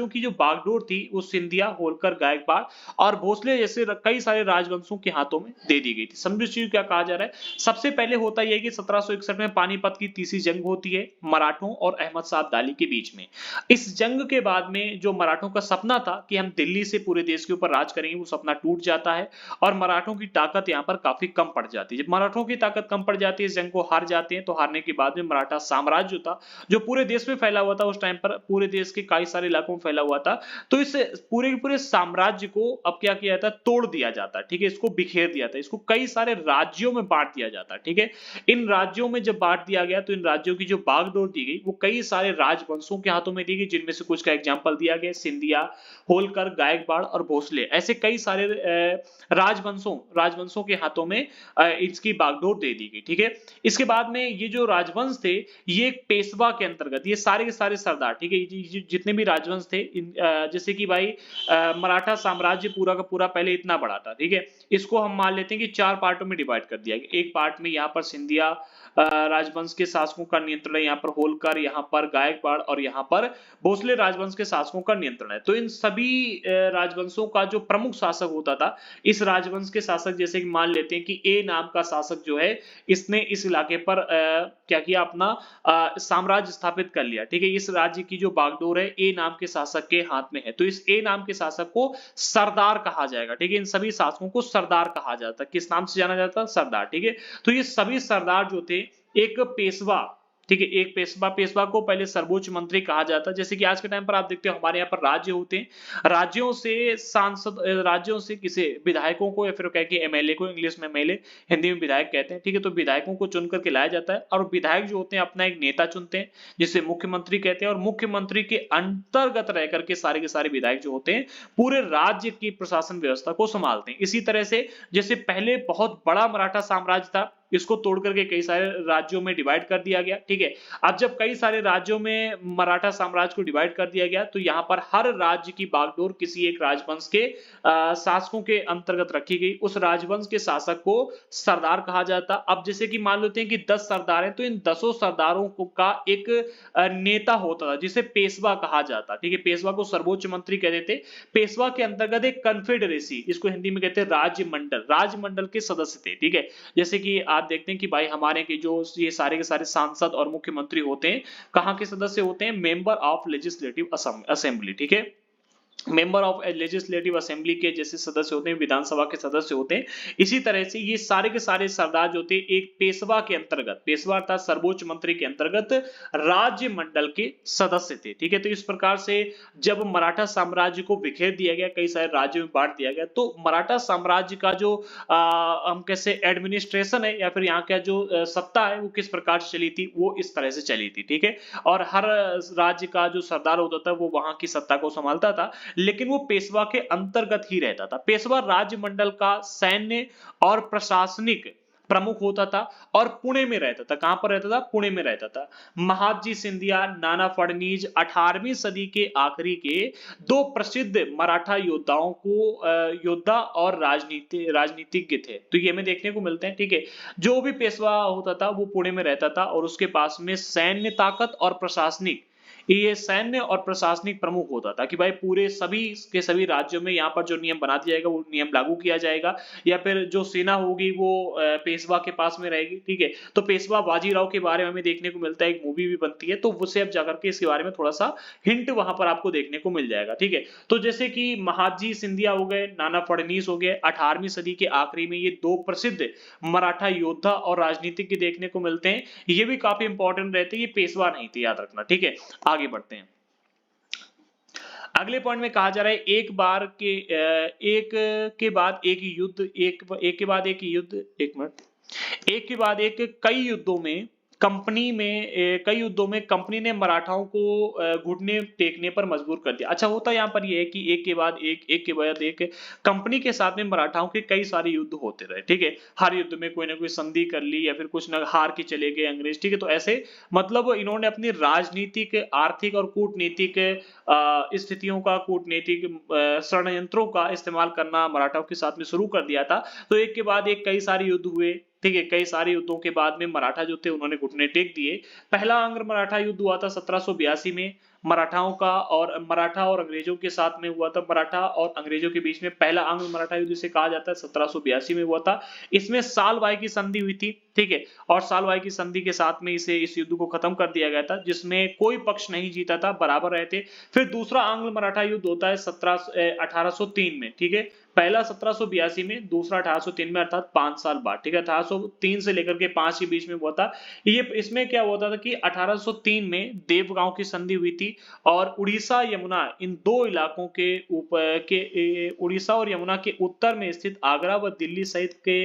की जो बागडोर थी वो सिंधिया, होलकर, गायकवाड़ और भोसले जैसे कई सारे राजवंशों के हाथों में दे दी गई थी। समझो इस चीज क्या कहा जा रहा है। सबसे पहले होता यह कि 1761 में पानीपत की तीसरी जंग होती है मराठों और अहमद शाह अब्दाली के बीच में। इस जंग के बाद में जो मराठों का सपना था कि हम दिल्ली से पूरे देश के ऊपर राज करेंगे, वो सपना टूट जाता है और मराठों की ताकत यहाँ पर काफी कम पड़ जाती है। जब मराठों की ताकत कम पड़ जाती है, इस जंग को हार जाते हैं, तो हारने के बाद में मराठा साम्राज्य जो था, जो पूरे देश में फैला हुआ था, उस टाइम पर पूरे देश के कई सारे इलाकों में फैला हुआ था, तो इस पूरे के पूरे साम्राज्य को अब क्या किया जाता है, तोड़ दिया जाता है। ठीक है, इसको बिखेर दिया था, इसको कई सारे राज्यों में बांट दिया जाता है। ठीक है, इन राज्यों में जब बांट दिया गया तो इन राज्यों की जो बागडोर दी गई वो कई सारे राजवंशों के हाथों में दी गई, जिनमें से कुछ का एग्जांपल दिया गया सिंधिया, होलकर, गायकवाड़ और भोसले। ऐसे कई सारे राजवंशों के हाथों में इसकी बागडोर दे दी गई। ठीक है, इसके बाद में ये जो राजवंश थे ये एक पेशवा के अंतर्गत, ये सारे के सारे सरदार, ठीक है, जितने भी राजवंश थे जैसे कि भाई मराठा साम्राज्य पूरा का पूरा पहले इतना बड़ा था। ठीक है, इसको हम मान लेते हैं कि 4 पार्टों में डिवाइड कर दिया गया। एक पार्ट में यहाँ पर सिंधिया राजवंश के शासकों का नियंत्रण है, यहाँ पर होलकर, यहाँ पर गायकवाड़ और यहाँ पर भोसले राजवंश के शासकों का नियंत्रण है। तो इन सभी राजवंशों का जो प्रमुख शासक होता था, इस राजवंश के शासक जैसे कि मान लेते हैं कि ए नाम का शासक जो है, इसने इस इलाके पर क्या किया, अपना साम्राज्य स्थापित कर लिया। ठीक है, इस राज्य की जो बागडोर है ए नाम के शासक के हाथ में है, तो इस ए नाम के शासक को सरदार कहा जाएगा। ठीक है, इन सभी शासकों को सरदार कहा जाता है। किस नाम से जाना जाता है? सरदार। ठीक है, तो ये सभी सरदार जो थे एक पेशवा, ठीक है, एक पेशवा को पहले सर्वोच्च मंत्री कहा जाता है। जैसे कि आज के टाइम पर आप देखते हो हमारे यहाँ पर राज्य होते हैं, राज्यों से किसे विधायकों को या फिर कह के एमएलए को, इंग्लिश में एमएलए, हिंदी में विधायक कहते हैं। ठीक है, तो विधायकों को चुन करके लाया जाता है और विधायक जो होते हैं अपना एक नेता चुनते हैं जिसे मुख्यमंत्री कहते हैं और मुख्यमंत्री के अंतर्गत रह करके सारे के सारे विधायक जो होते हैं पूरे राज्य की प्रशासन व्यवस्था को संभालते हैं। इसी तरह से जैसे पहले बहुत बड़ा मराठा साम्राज्य था, इसको तोड़ करके कई सारे राज्यों में डिवाइड कर दिया गया। ठीक है, अब जब कई सारे राज्यों में मराठा साम्राज्य को डिवाइड कर दिया गया तो यहाँ पर हर राज्य की बागडोर किसी एक राजवंश के शासकों के अंतर्गत रखी गई। उस राजवंश के शासक को सरदार कहा जाता। अब जैसे कि मान लेते हैं कि 10 सरदार हैं, तो इन 10 सरदारों को का एक नेता होता था जिसे पेशवा कहा जाता। ठीक है, पेशवा को सर्वोच्च मंत्री कहते थे। पेशवा के अंतर्गत एक कन्फेडरेसी, इसको हिंदी में कहते हैं राजमंडल के सदस्य थे। ठीक है, जैसे कि आप देखते हैं कि भाई हमारे के जो ये सारे के सारे सांसद और मुख्यमंत्री होते हैं, कहां के सदस्य होते हैं? Member of legislative assembly. ठीक है, मेंबर ऑफ लेजिस्लेटिव असेंबली के जैसे सदस्य होते हैं, विधानसभा के सदस्य होते हैं। इसी तरह से ये सारे के सारे सरदार जो थे एक पेशवा के अंतर्गत, पेशवा अर्थात सर्वोच्च मंत्री के अंतर्गत राज्य मंडल के सदस्य थे। ठीक है, तो इस प्रकार से जब मराठा साम्राज्य को बिखेर दिया गया, कई सारे राज्यों में बांट दिया गया, तो मराठा साम्राज्य का जो हम कैसे एडमिनिस्ट्रेशन है या फिर यहाँ का जो सत्ता है वो किस प्रकार से चली थी, वो इस तरह से चली थी। ठीक है, और हर राज्य का जो सरदार होता था वो वहां की सत्ता को संभालता था, लेकिन वो पेशवा के अंतर्गत ही रहता था। पेशवा राज्य मंडल का सैन्य और प्रशासनिक प्रमुख होता था और पुणे में रहता था। कहां पर रहता था? पुणे में रहता था। महादजी सिंधिया, नाना फडणवीस 18वीं सदी के आखिरी के 2 प्रसिद्ध मराठा योद्धा और राजनीतिज्ञ थे। तो ये हमें देखने को मिलते हैं। ठीक है, जो भी पेशवा होता था वो पुणे में रहता था और उसके पास में सैन्य ताकत और प्रशासनिक, ये सैन्य और प्रशासनिक प्रमुख होता था कि भाई पूरे सभी के सभी राज्यों में यहाँ पर जो नियम बना दिया जाएगा वो नियम लागू किया जाएगा, या फिर जो सेना होगी वो पेशवा के पास में रहेगी। ठीक है, तो पेशवा बाजीराव के बारे में हमें देखने को मिलता है, एक मूवी भी बनती है, तो उससे अब जाकर के इसके बारे में थोड़ा सा हिंट वहां पर आपको देखने को मिल जाएगा। ठीक है, तो जैसे कि महादजी सिंधिया हो गए, नाना फडणवीस हो गए, 18वीं सदी के आखिरी में ये 2 प्रसिद्ध मराठा योद्धा और राजनीतिज्ञ देखने को मिलते हैं। ये भी काफी इंपॉर्टेंट रहते हैं, ये पेशवा नहीं थे, याद रखना। ठीक है, आगे बढ़ते हैं। अगले पॉइंट में कहा जा रहा है एक के बाद एक युद्ध, एक के बाद एक युद्ध, एक मिनट, एक के बाद एक कई युद्धों में कंपनी में कई युद्धों में कंपनी ने मराठाओं को घुटने टेकने पर मजबूर कर दिया। अच्छा, होता यहाँ पर ये है कि एक के बाद एक के बाद एक कंपनी के साथ में मराठाओं के कई सारे युद्ध होते रहे, ठीक है? हर युद्ध में कोई ना कोई संधि कर ली या फिर कुछ न हार के चले गए अंग्रेज, ठीक है? तो ऐसे मतलब इन्होंने अपनी राजनीतिक, आर्थिक और कूटनीतिक स्थितियों का, कूटनीतिक षड्यंत्रों का इस्तेमाल करना मराठाओं के साथ में शुरू कर दिया था। तो एक के बाद एक कई सारे युद्ध हुए, ठीक है? कई सारे युद्धों के बाद में मराठा जो थे उन्होंने घुटने टेक दिए। पहला आंग्ल मराठा युद्ध हुआ था 1782 में, मराठा और अंग्रेजों के साथ में हुआ था। मराठा और अंग्रेजों के बीच में पहला आंग्ल मराठा युद्ध जिसे कहा जाता है 1782 में हुआ था। इसमें सालबाई की संधि हुई थी, ठीक है? और सालबाई की संधि के साथ में इस युद्ध को खत्म कर दिया गया था, जिसमें कोई पक्ष नहीं जीता था, बराबर रहे थे। फिर दूसरा आंग्ल मराठा युद्ध होता है 1803 में, ठीक है? पहला 1782 में, दूसरा 1803 में, अर्थात 5 साल बाद, ठीक है? 1803 से लेकर के 5 के बीच में हुआ था। ये इसमें क्या हुआ था कि 1803 में देवगांव की संधि हुई थी और उड़ीसा, यमुना, इन दो इलाकों के ऊपर के उड़ीसा और यमुना के उत्तर में स्थित आगरा व दिल्ली सहित के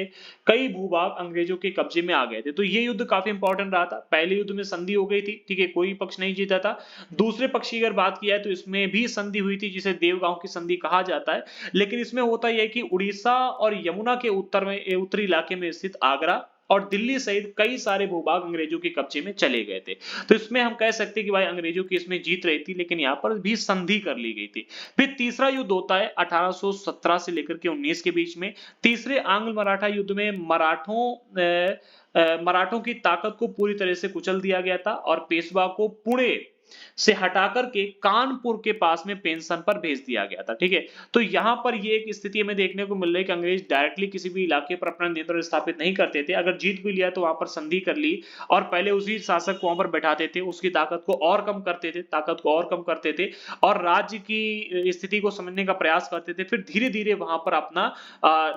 कई भूभाग अंग्रेजों के कब्जे में आ गए थे। तो ये युद्ध काफी इंपॉर्टेंट रहा था। पहले युद्ध में संधि हो गई थी, ठीक है? कोई पक्ष नहीं जीता था। दूसरे पक्ष की अगर बात की जाए तो इसमें भी संधि हुई थी, जिसे देवगांव की संधि कहा जाता है। लेकिन इसमें होता यह है कि उड़ीसा और यमुना के उत्तरी इलाके में स्थित आगरा और दिल्ली सहित कई सारे भूभाग अंग्रेजों के कब्जे में चले गए थे। तो इसमें हम कह सकते हैं कि भाई अंग्रेजों की इसमें जीत रही थी, लेकिन यहाँ पर भी संधि कर ली गई थी। फिर तीसरा युद्ध होता है 1817 से लेकर के 19 के बीच में। तीसरे आंग्ल मराठा युद्ध में मराठों की ताकत को पूरी तरह से कुचल दिया गया था और पेशवा को पुणे से हटाकर के कानपुर के पास में पेंशन पर भेज दिया गया था, ठीक है? तो यहां पर ये एक स्थिति हमें देखने को मिल रही है कि अंग्रेज डायरेक्टली किसी भी इलाके पर अपना नियंत्रण स्थापित नहीं करते थे। अगर जीत भी लिया तो वहां पर संधि कर ली और पहले उसी शासक को वहां पर बैठाते थे, उसकी ताकत को और कम करते थे और राज्य की स्थिति को समझने का प्रयास करते थे। फिर धीरे धीरे वहां पर अपना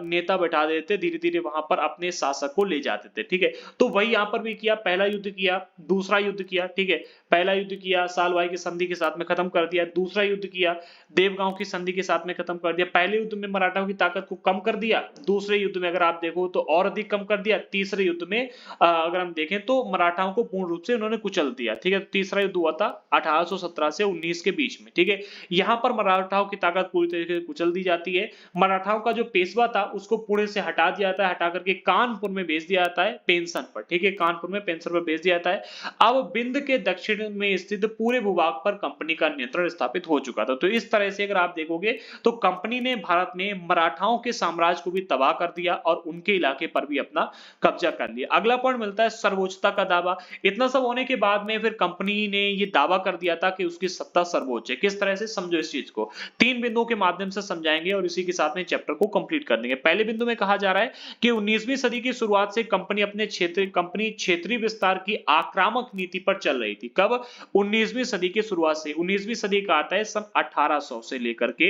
नेता बैठा देते, धीरे धीरे वहां पर अपने शासक को ले जाते थे, ठीक है? तो वही यहां पर भी किया, पहला युद्ध किया, दूसरा युद्ध किया, ठीक है? पहला युद्ध किया, सालबाई की संधि के साथ में खत्म कर दिया। दूसरा युद्ध किया, देवगांव की संधि के साथ में खत्म कर दिया। पहले युद्ध में मराठाओं की ताकत को कम कर दिया, दूसरे युद्ध में अगर आप देखो तो और अधिक कम कर दिया। तीसरे युद्ध में अगर हम देखें तो मराठाओं को पूर्ण रूप से उन्होंने कुचल दिया, ठीक है? तीसरा युद्ध हुआ था 1817 से 19 के बीच में, ठीक है? यहां पर मराठाओं की ताकत पूरी तरीके से कुचल दी जाती है। मराठाओं का जो पेशवा था उसको पुणे से हटा दिया जाता है, हटा करके कानपुर में भेज दिया जाता है पेंशन पर, ठीक है? कानपुर में पेंशन पर भेज दिया जाता है। अब बिंद के दक्षिण में स्थित पूरे भूभाग पर कंपनी का नियंत्रण स्थापित हो चुका था। तो इस तरह से अगर आप देखोगे तो कंपनी ने भारत में मराठाओं के साम्राज्य को भी तबाह कर दिया और उनके इलाके पर भी अपना कब्जा कर लिया। अगला पॉइंट मिलता है सर्वोच्चता का दावा। इतना सब होने के बाद में फिर कंपनी ने यह दावा कर दिया था कि उसकी सत्ता सर्वोच्च है। किस तरह से, समझो इस चीज को। 3 बिंदुओं के माध्यम से समझाएंगे और इसी के साथ में चैप्टर को कंप्लीट कर देंगे। पहले बिंदु में कहा जा रहा है कि 19वीं सदी की शुरुआत से कंपनी क्षेत्रीय विस्तार की आक्रामक नीति पर चल रही थी। कब? 19वीं सदी की शुरुआत से। 19वीं सदी का आता है सन 1800 से लेकर के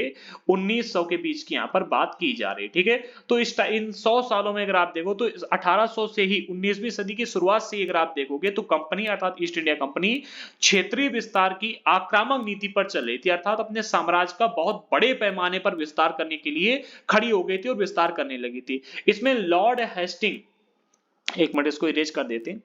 1900 के बीच की यहां पर बात की जा रही है, ठीक है? तो इन 100 सालों में अगर आप देखो तो 1800 से ही 19वीं सदी की शुरुआत से अगर आप देखोगे तो कंपनी अर्थात ईस्ट इंडिया कंपनी क्षेत्रीय विस्तार की आक्रामक नीति पर चल रही थी, अर्थात अपने साम्राज्य का बहुत बड़े पैमाने पर विस्तार करने के लिए खड़ी हो गई थी और विस्तार करने लगी थी। इसमें लॉर्ड हेस्टिंग, एक मिनट इसको इरेज कर देते हैं।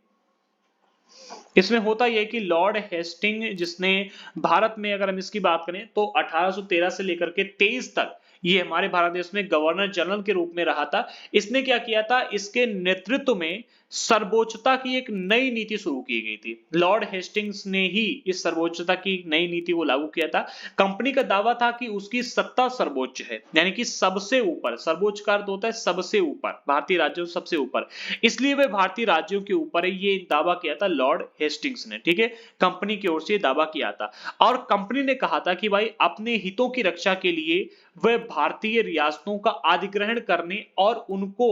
इसमें होता यह कि लॉर्ड हेस्टिंग, जिसने भारत में, अगर हम इसकी बात करें तो 1813 से लेकर के 23 तक ये हमारे भारत देश में गवर्नर जनरल के रूप में रहा था। इसने क्या किया था? इसके नेतृत्व में सर्वोच्चता की एक नई नीति शुरू की गई थी। लॉर्ड हेस्टिंग्स ने ही इस सर्वोच्चता की नई नीति को लागू किया था। कंपनी का दावा था कि उसकी सत्ता सर्वोच्च है, यानी कि सबसे ऊपर। सर्वोच्च का अर्थ होता है सबसे ऊपर, भारतीय राज्यों से सबसे ऊपर, इसलिए वह भारतीय राज्यों के ऊपर है, ये दावा किया था लॉर्ड हेस्टिंग्स ने, ठीक है? कंपनी की ओर से दावा किया था और कंपनी ने कहा था कि भाई अपने हितों की रक्षा के लिए वह भारतीय रियासतों का अधिग्रहण करने और उनको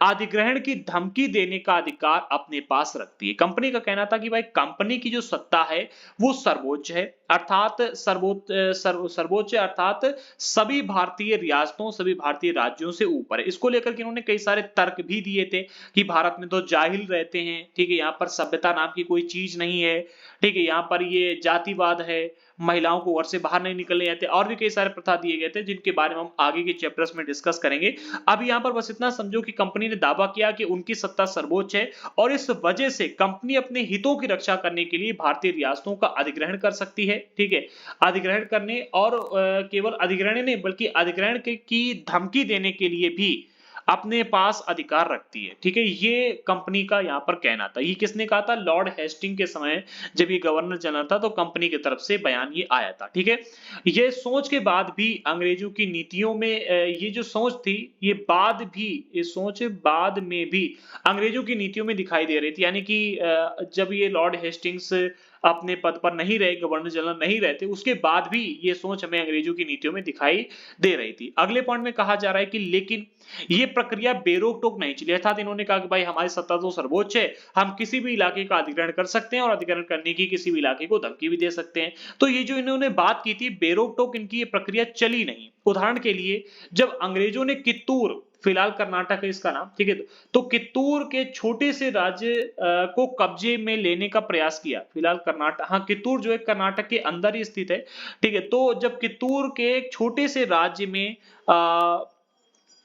अधिग्रहण की धमकी देने का अधिकार अपने पास रखती है। कंपनी का कहना था कि भाई कंपनी की जो सत्ता है वो सर्वोच्च है, अर्थात सर्वोच्च अर्थात सभी भारतीय रियासतों, सभी भारतीय राज्यों से ऊपर है। इसको लेकर के इन्होंने कई सारे तर्क भी दिए थे कि भारत में तो जाहिल रहते हैं, ठीक है? यहाँ पर सभ्यता नाम की कोई चीज नहीं है, ठीक है? यहाँ पर ये जातिवाद है, महिलाओं को घर से बाहर नहीं निकलने देते, और भी कई सारे प्रथा दिए गए थे जिनके बारे में हम आगे के चैप्टर्स में डिस्कस करेंगे। अब यहाँ पर बस इतना समझो कि कंपनी ने दावा किया कि उनकी सत्ता सर्वोच्च है और इस वजह से कंपनी अपने हितों की रक्षा करने के लिए भारतीय रियासतों का अधिग्रहण कर सकती है। ठीक है, अधिग्रहण करने और केवल अधिग्रहण नहीं बल्कि अधिग्रहण की धमकी देने के लिए भी अपने पास अधिकार रखती है। ठीक है, ये कंपनी का यहाँ पर कहना था। ये किसने कहा था? लॉर्ड हेस्टिंग के समय जब ये गवर्नर जनरल था तो कंपनी की तरफ से बयान ये आया था। ठीक है, ये सोच के बाद भी अंग्रेजों की नीतियों में ये जो सोच थी ये सोच बाद में भी अंग्रेजों की नीतियों में दिखाई दे रही थी। यानी कि जब ये लॉर्ड हेस्टिंग्स अपने पद पर नहीं रहे, गवर्नर जनरल नहीं रहते, उसके बाद भी ये सोच हमें अंग्रेजों की नीतियों में दिखाई दे रही थी। अगले पॉइंट में कहा जा रहा है कि लेकिन ये प्रक्रिया बेरोक टोक नहीं चली। अर्थात इन्होंने कहा कि भाई हमारी सत्ता तो सर्वोच्च है, हम किसी भी इलाके का अधिग्रहण कर सकते हैं और अधिग्रहण करने की किसी भी इलाके को धमकी भी दे सकते हैं। तो ये जो इन्होंने बात की थी बेरोक टोक, इनकी ये प्रक्रिया चली नहीं। उदाहरण के लिए जब अंग्रेजों ने कित्तूर, फिलहाल कर्नाटक है इसका नाम, ठीक है, तो कित्तूर के छोटे से राज्य को कब्जे में लेने का प्रयास किया। फिलहाल कर्नाटक, हाँ कित्तूर जो है कर्नाटक के अंदर ही स्थित है। ठीक है, तो जब कित्तूर के एक छोटे से राज्य में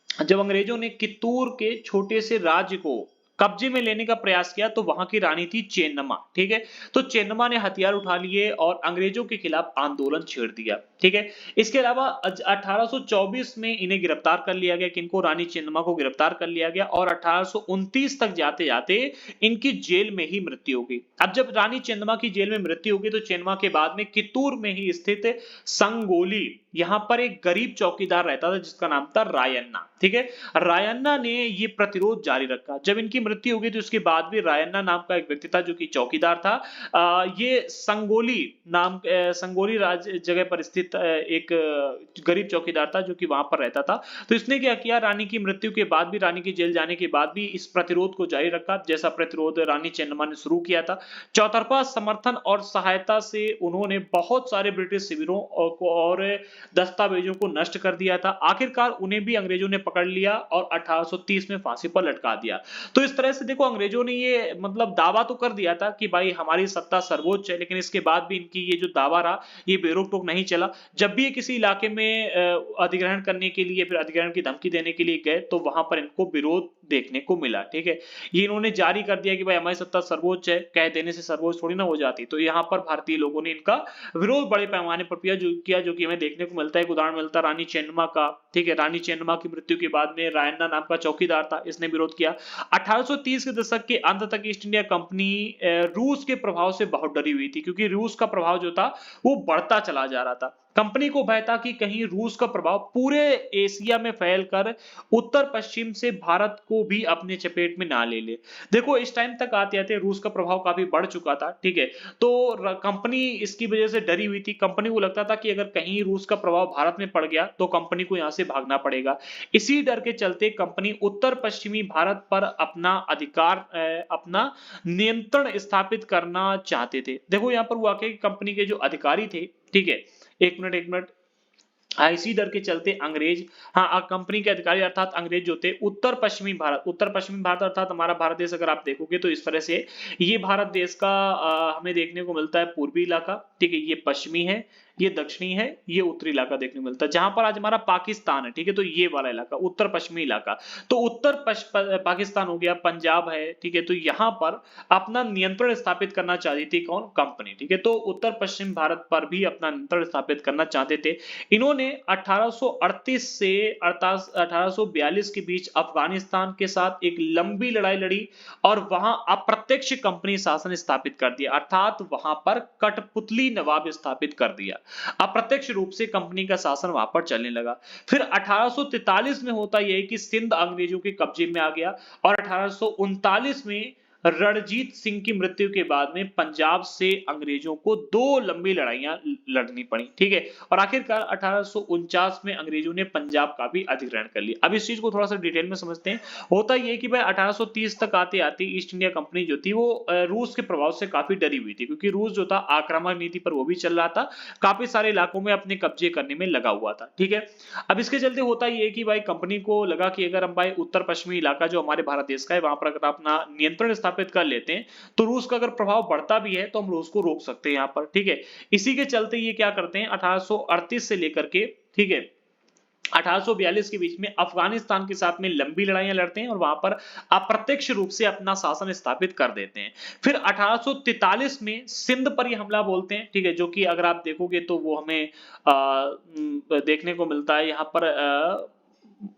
जब अंग्रेजों ने कित्तूर के छोटे से राज्य को कब्जे में लेने का प्रयास किया तो वहां की रानी थी चेन्नम्मा। ठीक है, तो चेन्नम्मा ने हथियार उठा लिए और अंग्रेजों के खिलाफ आंदोलन छेड़ दिया। ठीक है, इसके अलावा 1824 में इन्हें गिरफ्तार कर लिया गया। किनको? रानी चेन्नम्मा को गिरफ्तार कर लिया गया और 1829 तक जाते जाते इनकी जेल में ही मृत्यु हो गई। अब जब रानी चेन्नम्मा की जेल में मृत्यु हो गई तो चेन्नम्मा के बाद में कित्तूर में ही स्थित संगोली, यहां पर एक गरीब चौकीदार रहता था जिसका नाम था रायन्ना। ठीक है, रायन्ना ने ये प्रतिरोध जारी रखा। जब इनकी मृत्यु हो गई तो उसके बाद भी रायन्ना नाम का एक व्यक्ति था जो कि चौकीदार था। ये संगोली जगह पर स्थित एक गरीब चौकीदार था जो कि वहां पर रहता था। तो इसने क्या किया? रानी की मृत्यु के बाद भी, रानी की जेल जाने के बाद भी इस प्रतिरोध को जारी रखा, जैसा प्रतिरोध रानी चेन्नम्मा ने शुरू किया था। चौतरफा समर्थन और सहायता से उन्होंने बहुत सारे ब्रिटिश शिविरों और दस्तावेजों को नष्ट कर दिया था। आखिरकार उन्हें भी अंग्रेजों ने पकड़ लिया और 1830 में फांसी पर लटका दिया। तो इस तरह से देखो अंग्रेजों ने ये मतलब दावा तो कर दिया था कि भाई हमारी सत्ता सर्वोच्च है, लेकिन इसके बाद भी इनकी ये जो दावा रहा ये बेरोक टोक नहीं चला। जब भी ये किसी इलाके में अधिग्रहण करने के लिए, फिर अधिग्रहण की धमकी देने के लिए गए तो वहां पर इनको विरोध देखने को मिला। ठीक है, ये इन्होंने जारी कर दिया कि भाई हमारी सत्ता सर्वोच्च है, कह देने से सर्वोच्च थोड़ी ना हो जाती। तो यहाँ पर भारतीय लोगों ने इनका विरोध बड़े पैमाने पर किया जो कि हमें देखने को मिलता है। एक उदाहरण मिलता है रानी चेन्नम्मा का। ठीक है, रानी चेन्नम्मा की मृत्यु के बाद में रायन्ना नाम का चौकीदार था, इसने विरोध किया। 1830 के दशक के अंत तक ईस्ट इंडिया कंपनी रूस के प्रभाव से बहुत डरी हुई थी, क्योंकि रूस का प्रभाव जो था वो बढ़ता चला जा रहा था। कंपनी को भय था कि कहीं रूस का प्रभाव पूरे एशिया में फैलकर उत्तर पश्चिम से भारत को भी अपने चपेट में ना ले ले। देखो इस टाइम तक आते आते रूस का प्रभाव काफी बढ़ चुका था। ठीक है, तो कंपनी इसकी वजह से डरी हुई थी। कंपनी को लगता था कि अगर कहीं रूस का प्रभाव भारत में पड़ गया तो कंपनी को यहां से भागना पड़ेगा। इसी डर के चलते कंपनी उत्तर पश्चिमी भारत पर अपना नियंत्रण स्थापित करना चाहते थे। देखो यहाँ पर वाकई कंपनी के जो अधिकारी थे, ठीक है, एक मिनट, इसी डर के चलते अंग्रेज, हाँ कंपनी के अधिकारी अर्थात अंग्रेज जो थे उत्तर पश्चिमी भारत अर्थात हमारा भारत देश अगर आप देखोगे तो इस तरह से ये भारत देश का हमें देखने को मिलता है पूर्वी इलाका। ठीक है, ये पश्चिमी है, ये दक्षिणी है, ये उत्तरी इलाका देखने को मिलता है। जहां पर आज हमारा पाकिस्तान है, ठीक है, तो ये वाला इलाका उत्तर पश्चिमी इलाका, तो पाकिस्तान हो गया, पंजाब है। ठीक है, तो यहां पर अपना नियंत्रण स्थापित करना चाहती थी कौन? कंपनी। ठीक है, तो उत्तर पश्चिम भारत पर भी अपना नियंत्रण स्थापित करना चाहते थे। इन्होंने 1838 से 1842 के बीच अफगानिस्तान के साथ एक लंबी लड़ाई लड़ी और वहां अप्रत्यक्ष कंपनी शासन स्थापित कर दिया, अर्थात वहां पर कठपुतली नवाब स्थापित कर दिया। अप्रत्यक्ष रूप से कंपनी का शासन वहां पर चलने लगा। फिर 1843 में होता यह कि सिंध अंग्रेजों के कब्जे में आ गया और 1839 में रणजीत सिंह की मृत्यु के बाद में पंजाब से अंग्रेजों को 2 लंबी लड़ाइयां लड़नी पड़ी। ठीक है, और आखिरकार 1849 में अंग्रेजों ने पंजाब का भी अधिग्रहण कर लिया। अब इस चीज को थोड़ा सा डिटेल में समझते हैं। होता यह कि भाई 1830 तक आते आते ईस्ट इंडिया कंपनी जो थी वो रूस के प्रभाव से काफी डरी हुई थी, क्योंकि रूस जो था आक्रामक नीति पर वो भी चल रहा था, काफी सारे इलाकों में अपने कब्जे करने में लगा हुआ था। ठीक है, अब इसके चलते होता यह कि भाई कंपनी को लगा कि अगर हम भाई उत्तर पश्चिमी इलाका जो हमारे भारत देश का है वहां पर अगर अपना नियंत्रण स्थापित कर लेते हैं तो रूस का अगर प्रभाव बढ़ता भी है तो हम रूस को रोक सकते हैं यहाँ पर, ठीक है। इसी के चलते ये क्या करते हैं 1838 से लेकर के, ठीक है, 1842 के बीच में अफगानिस्तान के साथ में लंबी लड़ाइयां लड़ते हैं और वहां पर अप्रत्यक्ष रूप से अपना शासन स्थापित कर देते हैं। फिर 1843 में सिंध पर ये हमला बोलते हैं, ठीक है, जो कि अगर आप देखोगे तो वो हमें देखने को मिलता है यहाँ पर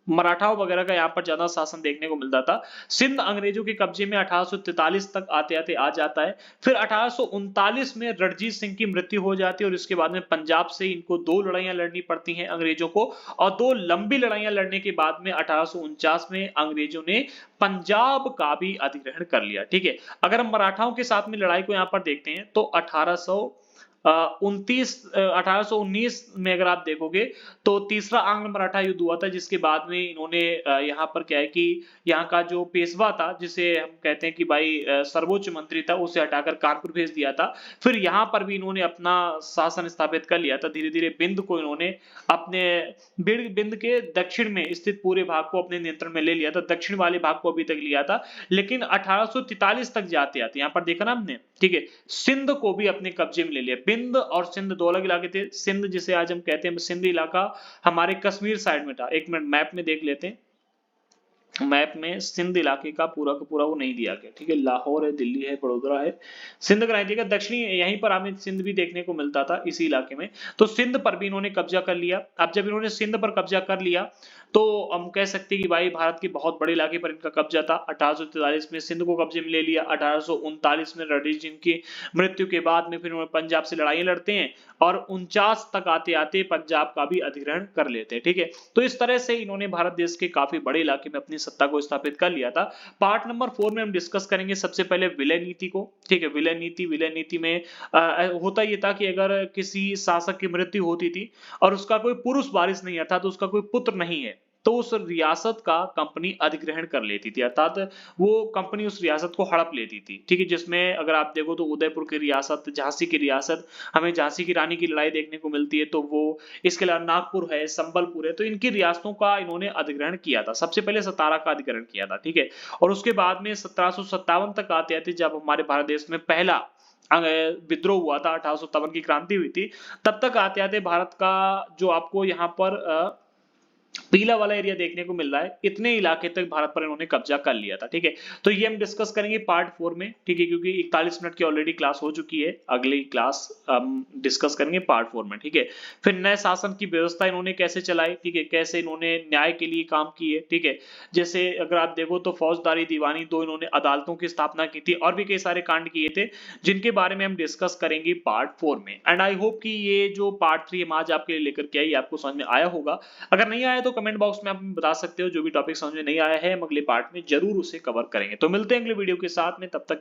मराठाओं वगैरह का यहाँ पर ज्यादा शासन देखने को मिलता था। सिंध अंग्रेजों के कब्जे में 1843 तक आते आते आ जाता है। फिर 1839 में रणजीत सिंह की मृत्यु हो जाती है और इसके बाद में पंजाब से इनको 2 लड़ाइयां लड़नी पड़ती हैं अंग्रेजों को, और 2 लंबी लड़ाइयां लड़ने के बाद में 1849 में अंग्रेजों ने पंजाब का भी अधिग्रहण कर लिया, ठीक है। अगर हम मराठाओं के साथ में लड़ाई को यहाँ पर देखते हैं तो 1819 में अगर आप देखोगे तो तीसरा आंग्ल मराठा युद्ध हुआ था, जिसके बाद में इन्होंने यहाँ पर क्या है कि यहाँ का जो पेशवा था, जिसे हम कहते हैं कि भाई सर्वोच्च मंत्री था, उसे हटाकर कानपुर भेज दिया था। फिर यहाँ पर भी इन्होंने अपना शासन स्थापित कर लिया था। धीरे धीरे बिंद को इन्होंने अपने बिंद के दक्षिण में स्थित पूरे भाग को अपने नियंत्रण में ले लिया था, दक्षिण वाले भाग को अभी तक लिया था। लेकिन 1843 तक जाते आते यहाँ पर देखा ना हमने, ठीक है, सिंध को भी अपने कब्जे में ले लिया। बिंद और सिंध 2 अलग इलाके थे। सिंध जिसे आज हम कहते हैं, सिंध इलाका हमारे कश्मीर साइड में था। एक मिनट मैप में देख लेते हैं। मैप में सिंध इलाके का पूरा वो नहीं दिया गया, ठीक है। लाहौर है, दिल्ली है, बड़ोदरा है, सिंध का नहीं दिया। दक्षिणी यहीं पर हमें सिंध भी देखने को मिलता था इसी इलाके में। तो सिंध पर भी इन्होंने कब्जा कर लिया। अब जब इन्होंने सिंध पर कब्जा कर लिया तो हम कह सकते हैं कि भाई भारत के बहुत बड़े इलाके पर इनका कब्जा था। 1843 में सिंध को कब्जे में ले लिया। 1839 में रणजीत सिंह की मृत्यु के बाद में फिर पंजाब से लड़ाई लड़ते हैं और 49 तक आते आते पंजाब का भी अधिग्रहण कर लेते हैं, ठीक है। तो इस तरह से इन्होंने भारत देश के काफी बड़े इलाके में अपनी सत्ता को स्थापित कर लिया था। पार्ट नंबर 4 में हम डिस्कस करेंगे सबसे पहले विलय नीति को, ठीक है। विलय नीति में होता ये था कि अगर किसी शासक की मृत्यु होती थी और उसका कोई पुरुष वारिस नहीं था, तो उसका कोई पुत्र नहीं है, तो उस रियासत का कंपनी अधिग्रहण कर लेती थी, अर्थात वो कंपनी उस रियासत को हड़प लेती थी, ठीक है। जिसमें अगर आप देखो तो उदयपुर की रियासत, झांसी की रियासत, हमें झांसी की रानी की लड़ाई देखने को मिलती है, तो वो, इसके अलावा नागपुर है, संबलपुर है, तो इनकी रियासतों का इन्होंने अधिग्रहण किया था। सबसे पहले सतारा का अधिग्रहण किया था, ठीक है। और उसके बाद में 1757 तक आते आते जब हमारे भारत देश में पहला विद्रोह हुआ था, 1857 की क्रांति हुई थी, तब तक आते आते भारत का जो आपको यहाँ पर पीला वाला एरिया देखने को मिल रहा है, इतने इलाके तक भारत पर इन्होंने कब्जा कर लिया था, ठीक है। तो ये हम डिस्कस करेंगे पार्ट 4 में, ठीक है, क्योंकि 41 मिनट की ऑलरेडी क्लास हो चुकी है। अगली क्लास हम डिस्कस करेंगे पार्ट 4 में, ठीक है। फिर नए शासन की व्यवस्था इन्होंने कैसे चलाई, ठीक है, कैसे इन्होंने न्याय के लिए काम किए, ठीक है। जैसे अगर आप देखो तो फौजदारी, दीवानी, 2 इन्होंने अदालतों की स्थापना की थी और भी कई सारे कांड किए थे, जिनके बारे में हम डिस्कस करेंगे पार्ट 4 में। एंड आई होप कि ये जो पार्ट 3 हम आज आपके लिए लेकर के आई आपको समझ में आया होगा। अगर नहीं आया तो कमेंट बॉक्स में आप बता सकते हो। जो भी टॉपिक समझ में नहीं आया है हम अगले पार्ट में जरूर उसे कवर करेंगे। तो मिलते हैं अगले वीडियो के साथ में, तब तक